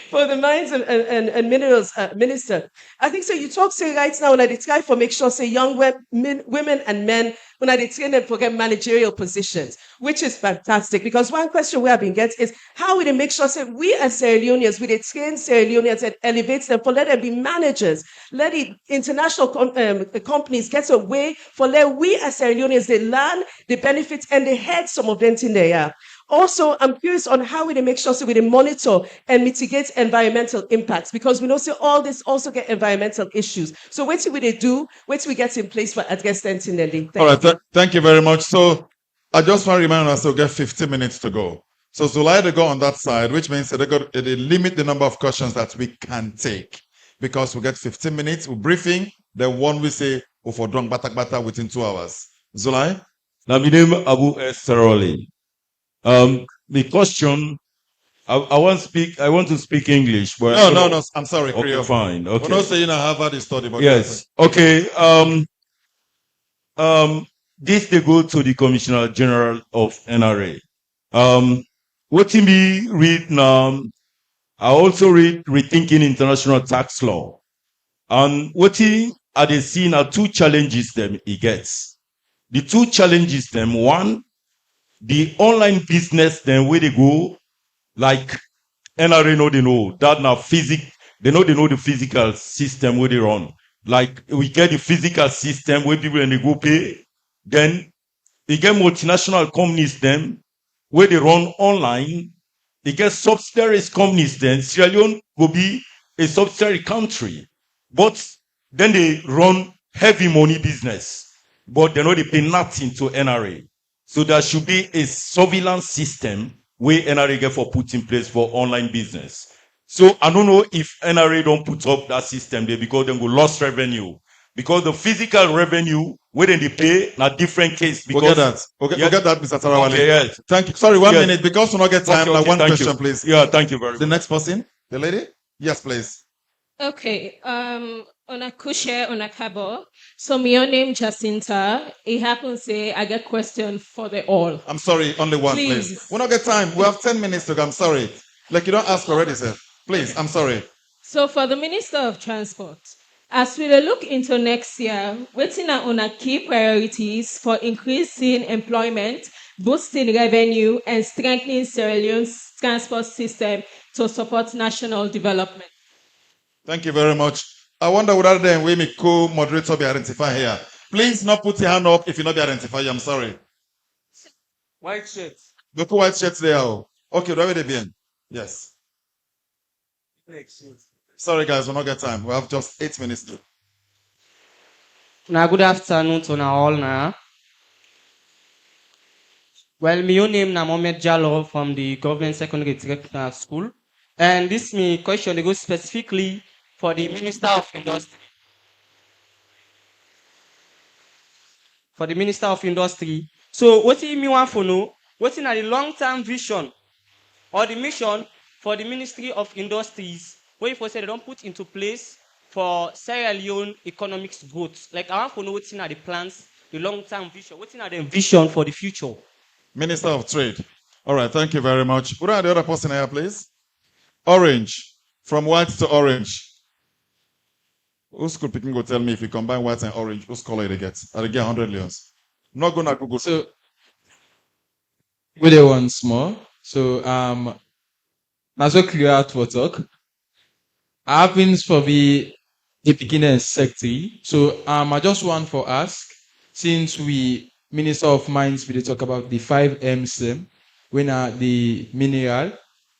For the mines and minerals minister, I think so. You talk say right now when they try for make sure say young women and men when they train them for get managerial positions, which is fantastic. Because one question we have been getting is how we make sure say we as Sierra Leoneans, we train Sierra Leoneans and elevate them for let them be managers, let the international companies get away for let we as Sierra Leoneans they learn the benefits and they head some of them in there. Also, I'm curious on how we make sure so we monitor and mitigate environmental impacts, because we know say all this also get environmental issues. So what do we do? What do we get in place for address them in the All right, thank you very much. So I just want to remind us to get 15 minutes to go. So Zulai to go on that side, which means that they limit the number of questions that we can take, because we get 15 minutes, we briefing, then one we say, oh, for drunk bata within 2 hours. Zulai? Nabidem Abu Esteroli. The question, I want to speak English, but no, I'm sorry. Okay, fine. Okay. We're not saying I Harvard study, but yes. Okay. This they go to the Commissioner General of NRA. What me read now, I also read Rethinking International Tax Law. And what he are they seeing are 2 challenges them he gets. The 2 challenges them, one, the online business then where they go, like NRA know they know that now they know the physical system where they run. Like we get the physical system where people and they go pay. Then they get multinational companies then where they run online. They get subsidiary companies then. Sierra Leone will be a subsidiary country. But then they run heavy money business. But they know they pay nothing to NRA. So there should be a surveillance system where NRA get for put in place for online business. So I don't know if NRA don't put up that system there because they go lost revenue. Because the physical revenue, where they pay, a different case. Because Forget that, Mr. Tarawale. Okay, yes. Thank you. Sorry, 1 minute, because we not get time. Okay, one thank question, you. please. Yeah, thank you very much. The next person, the lady? Yes, please. Okay, on a kushe, on a kabo. So my name Jacinta. It happens say I get question for the all. I'm sorry, only one, please. We not get time. We have 10 minutes to go. I'm sorry. Like you don't ask already, sir. Please, I'm sorry. So for the Minister of Transport, as we look into next year, waiting on our key priorities for increasing employment, boosting revenue, and strengthening Sierra Leone's transport system to support national development. Thank you very much. I wonder whether then we may co-moderator be identified here. Please not put your hand up if you not be identified. I'm sorry. White shirts. The white shirts there. Okay, where they be? Yes. Sorry guys, we'll not get time. We have just 8 minutes to. Now, good afternoon to all now. Well, my name is Mohamed Jallo from the Government Secondary Technical School. And this me question they go specifically for the Minister of Industry. For the Minister of Industry. So what do you want to know? What's in the long-term vision or the mission for the Ministry of Industries, where if they don't put into place for Sierra Leone economics growth? Like I want to know what's in the plans, the long-term vision, what's in the vision for the future? Minister of Trade. All right, thank you very much. Who are the other person here, please? Orange. From white to orange. Who's school picking go tell me if you combine white and orange, whose color they get? I'll get 100 leons. I'm not gonna Google. So we dey once more. So na so clear out for talk. Happens for the beginning secretary. So I just want for ask, since we Minister of Mines we dey talk about the 5M's when are the mineral,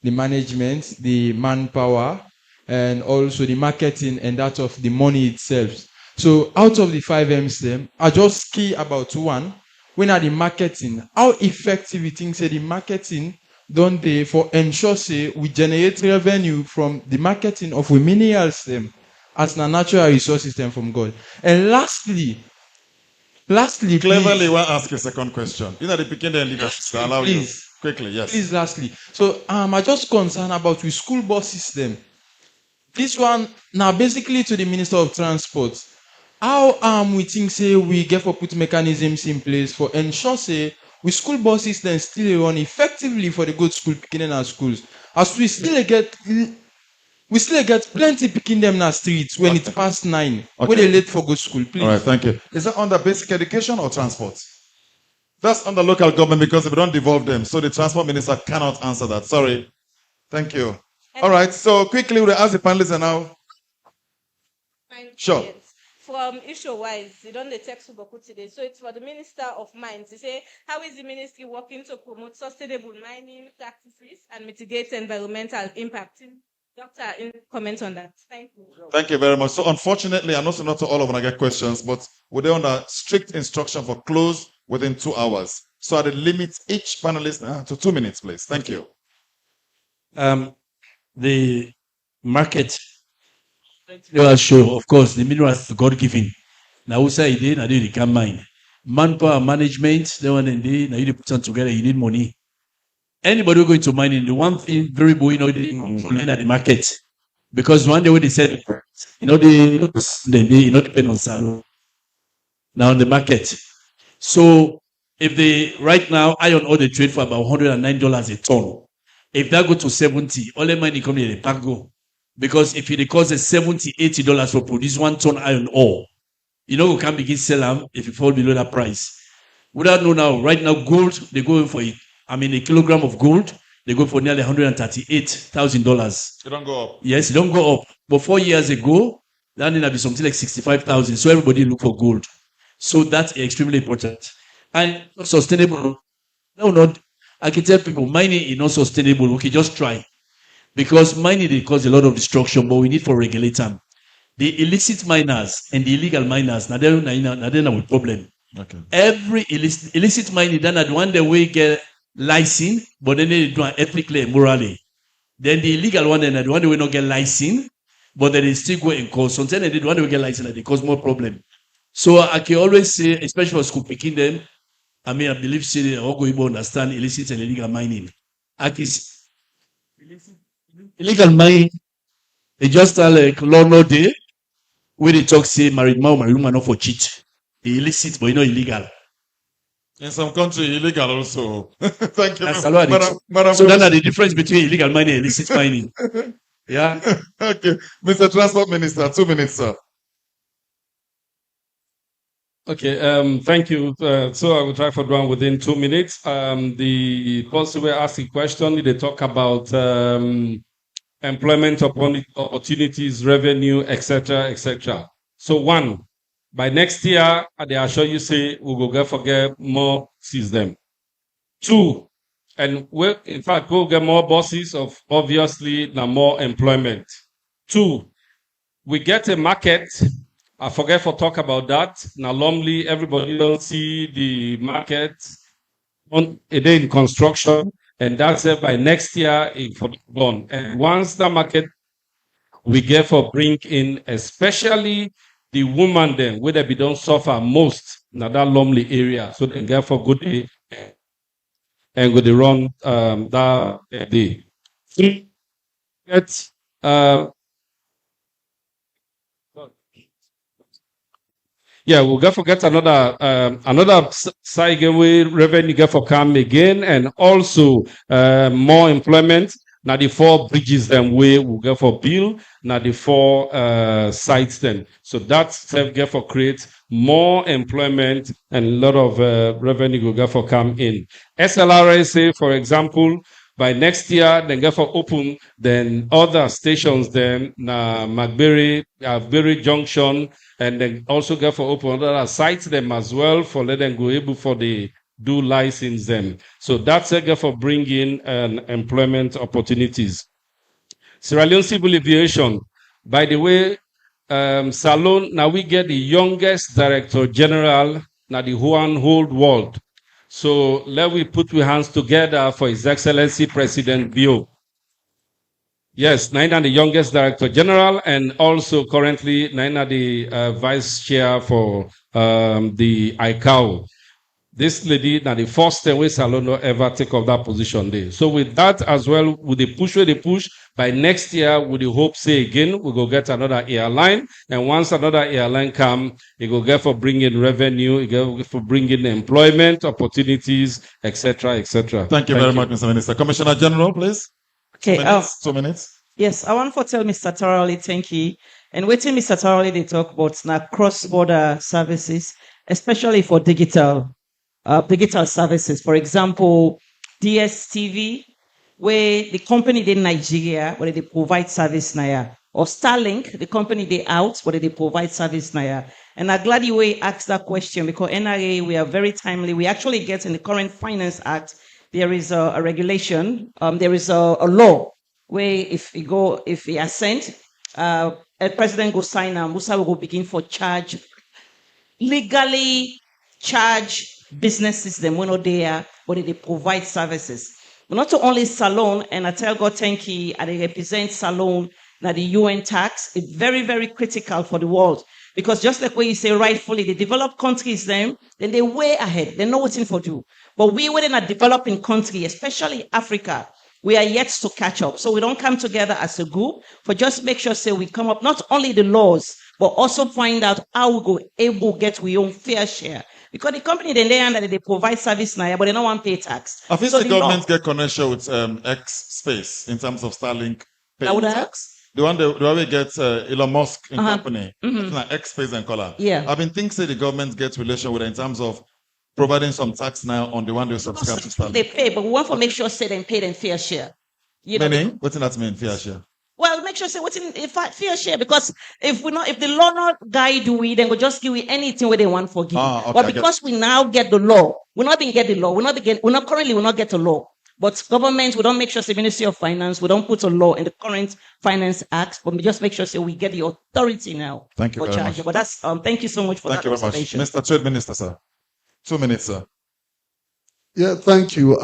the management, the manpower, and also the marketing and that of the money itself. So out of the 5M's I just key about one. When are the marketing? How effective you think say the marketing done they for ensure say we generate revenue from the marketing of we minerals them as a natural resource system from God. And lastly, Cleverly, please, want to ask a second question. You know, the picking the leadership to allow you please, quickly. Yes. please, lastly. So I just concerned about the school bus system. This one now basically to the Minister of Transport. How we think say we get for put mechanisms in place for ensure say we school bus system still run effectively for the good school picking in our schools. As we still get plenty picking them in our streets when it's past 9. When they late for good school, please. All right, thank you. Is that under basic education or transport? That's under local government because we don't devolve them. So the transport minister cannot answer that. Sorry. Thank you. All right, so quickly we'll ask the panelists now. Sure. From issue-wise, you don't text Ugoku today. So it's for the Minister of Mines. You say, how is the ministry working to promote sustainable mining practices and mitigate environmental impact? Doctor, comment on that. Thank you. Thank you very much. So unfortunately, I know so not all of them I get questions, but we're under strict instruction for close within 2 hours. So I limit each panelist to 2 minutes, please. Thank you. The market show, of course, the minerals God given. Now, who say they can mine. Manpower management, the one and they now you put them together, you need money. Anybody going to mining, the one thing very boy, at the market. Because one day when they said, they depend on salary. Now on the market. So if they right now iron ore they trade for about $109 a ton. If that go to 70, all the money come here, they go. Because if it costs $70, $80 for produce 1 ton iron ore, we can begin sell them if you fall below that price. Without know now, right now, gold, they go for it. I mean, a kilogram of gold, they go for nearly $138,000. It don't go up. Yes, it don't go up. But 4 years ago, that ended up be something like 65,000. So everybody look for gold. So that's extremely important. And sustainable. No, I can tell people mining is not sustainable. Okay, just try. Because mining they cause a lot of destruction, but we need to regulate them. The illicit miners and the illegal miners, now they're with problem. Okay. Every illicit mining, then at one day we get license, but then they do it ethically and morally. Then the illegal one, then at one day we not get license, but then they still go in court. Sometimes they do one day we get license and they cause more problem. So I can always say, especially for school picking them, I believe they all going to understand illicit and illegal mining. Illegal mining, they just tell like law no day, where they talk say married man or married woman not for cheat. They illicit, but not illegal. In some country, illegal also. Thank you. That's Madam, so that's the difference between illegal mining and illicit mining. Yeah. Okay. Mr. Transport Minister, 2 minutes, sir. Okay, thank you. So I will try for one within 2 minutes. The person will ask a question. They talk about employment opportunities, revenue, etc., etc. So one, by next year, they assure you say we will forget more system. 2, and in fact we'll get more bosses of obviously now more employment. 2, we get a market. I forget to talk about that. Now normally everybody don't see the market on a day in construction, and that's it by next year for gone. And once the market we get for bring in, especially the woman then, where they don't suffer most now that lonely area, so they get for good day and go to run that day. 3, get Yeah, we'll get forget another side gateway revenue get for come again, and also more employment. Now the 4 bridges then we will get for build. Now the 4 sites then. So that self get for create more employment and a lot of revenue will get for come in. SLRSA, for example, by next year, then get for open, then other stations, then McBerry, Berry Junction, and then also get for open other sites them as well for let them go able for the do license them. So that's a get for bringing employment opportunities. Sierra Leone Civil Aviation, by the way, Salone, now we get the youngest director general now the whole world. So let we put our hands together for His Excellency President Bio. Yes, Naina the youngest director general, and also currently Naina the vice chair for the ICAO. This lady, now the first time we Salone ever take up that position there. So with that as well, with the push, by next year, with the hope say again, we go get another airline. And once another airline come, it go get for bringing revenue, it go for bringing employment opportunities, etc., etc. Thank you very much, Mr. Minister. Commissioner General, please. Okay. 2 minutes. Yes, I want to tell Mr. Tarali, thank you. And waiting Mr. Tarali, they talk about now cross-border services, especially for digital services. For example, DSTV, where the company in Nigeria, where they provide service now, or Starlink, the company they out, where they provide service now. And I'm glad you asked that question because NRA, we are very timely. We actually get in the current Finance Act, there is a regulation, there is a law where if we assent, a president go sign and Musa will go begin for legally charge businesses them when not there, but they provide services. But not only Salone, and I tell God thank you, and they represent Salone, now the UN tax, it's very, very critical for the world. Because just like what you say rightfully, the developed countries then they're way ahead. They know what's in for do. But we within a developing country, especially Africa, we are yet to catch up. So we don't come together as a group, but just make sure say we come up not only the laws, but also find out how we go able to get we own fair share. Because the company they provide service now, but they don't want to pay tax. I think the government get connection with X Space in terms of Starlink paying tax. The one we get Elon Musk in company, like X Space and color. Yeah. I've been thinking the government gets relation with it in terms of providing some tax now on the one they subscribe to Starlink. They pay, but we want to make sure say they pay them fair share. Meaning, what does that mean, fair share? Well, make sure say what's in fair share because if the law not guide we, then we'll just give we anything where they want for give. Okay, but because we now get the law, we're not get the law. We're not get the law. But government, we don't make sure the Ministry of Finance, we don't put a law in the current Finance Act, but we just make sure say we get the authority now. Thank you very much. But that's thank you so much for thank that you very much, Mr. Trade Minister, sir. 2 minutes, sir. Yeah, thank you.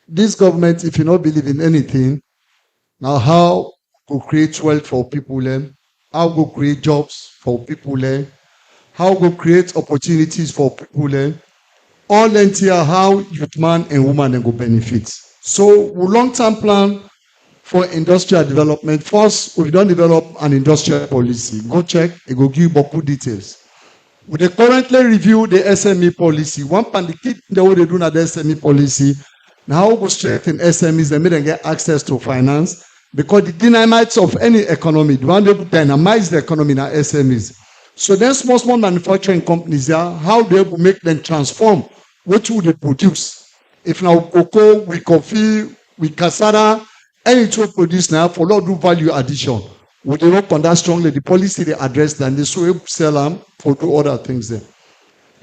This government, if you don't believe in anything, now how to create wealth for people, how to create jobs for people, how to create opportunities for people, all entire how youth man and woman go benefit. So we long-term plan for industrial development. First, we don't develop an industrial policy. Go check, it will give you beaucoup details. We currently review the SME policy. One pan the key the way they do now the SME policy. Now how we strengthen SMEs, they make them get access to finance. Because the dynamites of any economy, the one they dynamize the economy in our SMEs. So then small manufacturing companies there, how they will make them transform what would they produce. If now cocoa, with coffee, with cassava, anything produce now for lot do value addition. We they work on that strongly. The policy they address that, and they so able sell them for do other things there.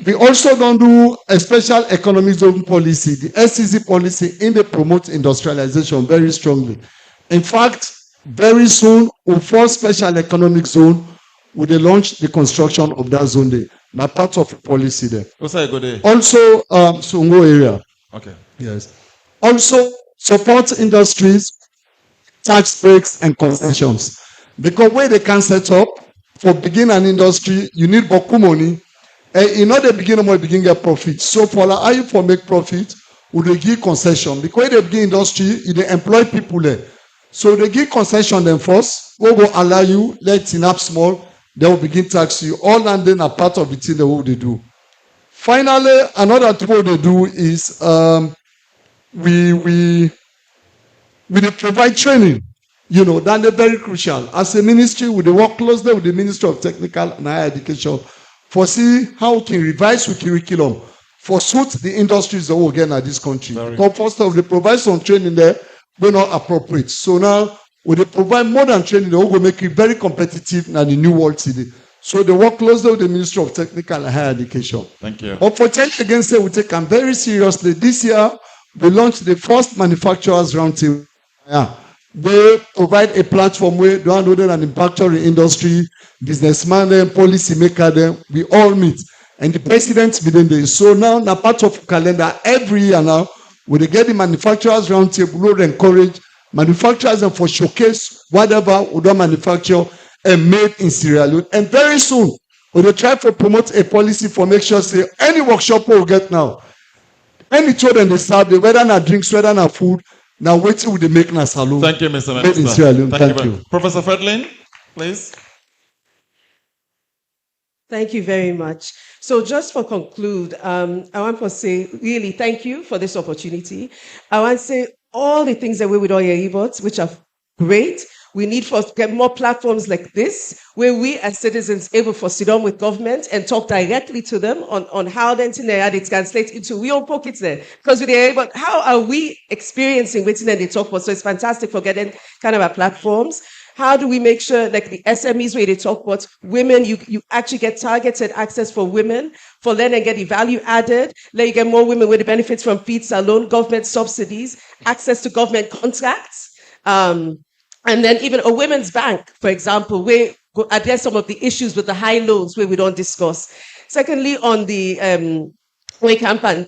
We also don't do a special economic zone policy, the SCZ policy in the promote industrialization very strongly. In fact, very soon, we force special economic zone, we will launch the construction of that zone there. Now part of the policy there. Also, Songo area. Okay. Yes. Also, support industries, tax breaks and concessions. Because where they can set up, for begin an industry, you need beaucoup money. And in order to begin get profit. So for how you for make profit, we will give concession. Because they begin industry, they employ people there. So they give concession them first, we will allow you, let it up small, they will begin tax you. All landing are part of the thing that what they do. Finally, another thing what they do is we dey provide training. You know, that is very crucial. As a ministry, we dey work closely with the Ministry of Technical and Higher Education for see how we can revise the curriculum for suit the industries that we get in this country. Because first of all, they provide some training there, but not appropriate. So now, we dey provide more than training, they will make it very competitive in the new world today. So they work closely with the Ministry of Technical and Higher Education. Thank you. Unfortunately, again, say we take them very seriously. This year, we launched the first manufacturers roundtable. Yeah. They provide a platform where the other than the manufacturing industry, businessman, and policy maker, them, we all meet. And the president within there. So now, na part of calendar every year now, we get the manufacturers roundtable, we will encourage manufacturers and for showcase whatever we don't manufacture and made in Sierra Leone. And very soon, we will try to promote a policy for make sure say any workshop we will get now, any children they serve, whether na drinks, whether na food, now wait till they make na salon. Thank you, Mr. Made in Minister. Sierra Leone. Thank Thank you. you. Professor Fredlin, please. Thank you very much. So just for conclude, I want to say really thank you for this opportunity. I want to say all the things that we would all hear about, which are great. We need to get more platforms like this, where we as citizens able to sit down with government and talk directly to them on how the internet it translates into real pockets there. Because we're able, how are we experiencing what they talk about? So it's fantastic for getting kind of our platforms. How do we make sure, like the SMEs where they talk about women, you actually get targeted access for women, for let them get the value added, let you get more women with the benefits from feed salon, government subsidies, access to government contracts, and then even a women's bank, for example, where go address some of the issues with the high loans where we don't discuss. Secondly, on the way campaign,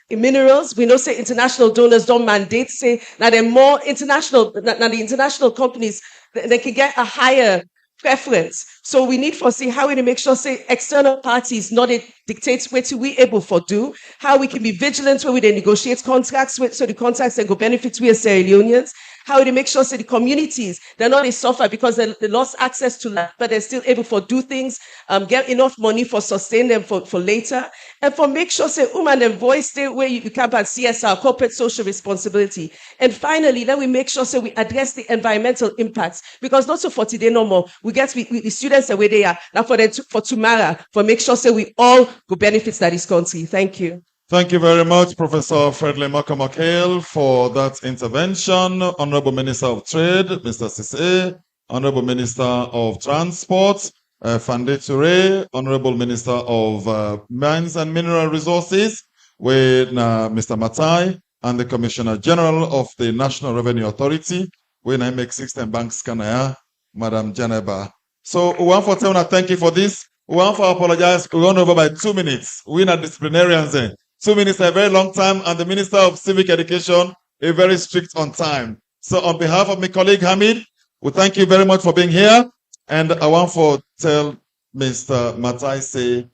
in minerals, we know say international donors don't mandate, say now they're more international, now the international companies, they can get a higher preference. So we need to see how we make sure, say, external parties not it dictates what we able for do, how we can be vigilant when we negotiate contracts with, so the contracts that go benefit we as Sierra Leoneans, how we make sure so the communities, they're not they suffer because they lost access to land, but they're still able to do things, get enough money for sustain them for later, and for make sure say woman and voice stay where you can about CSR, corporate social responsibility. And finally, then we make sure so we address the environmental impacts, because not so for today no more. We get the students the way they are, now for them for tomorrow, for make sure so we all go benefits that this country. Thank you. Thank you very much, Professor Fredlin Makamakail, for that intervention. Honorable Minister of Trade, Mr. Sise, Honorable Minister of Transport, Fande Toure, Honorable Minister of Mines and Mineral Resources, with Mr. Matai, and the Commissioner General of the National Revenue Authority, when I make 16 banks, Madam Janeba. So, one for telling thank you for this. One for apologize, we run over by 2 minutes. We're not disciplinarians then. 2 minutes is a very long time, and the Minister of Civic Education is very strict on time. So on behalf of my colleague Hamid, we thank you very much for being here. And I want to tell Mr. Matai say,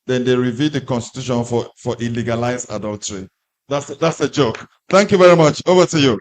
then they review the constitution for illegalized adultery. That's a joke. Thank you very much. Over to you.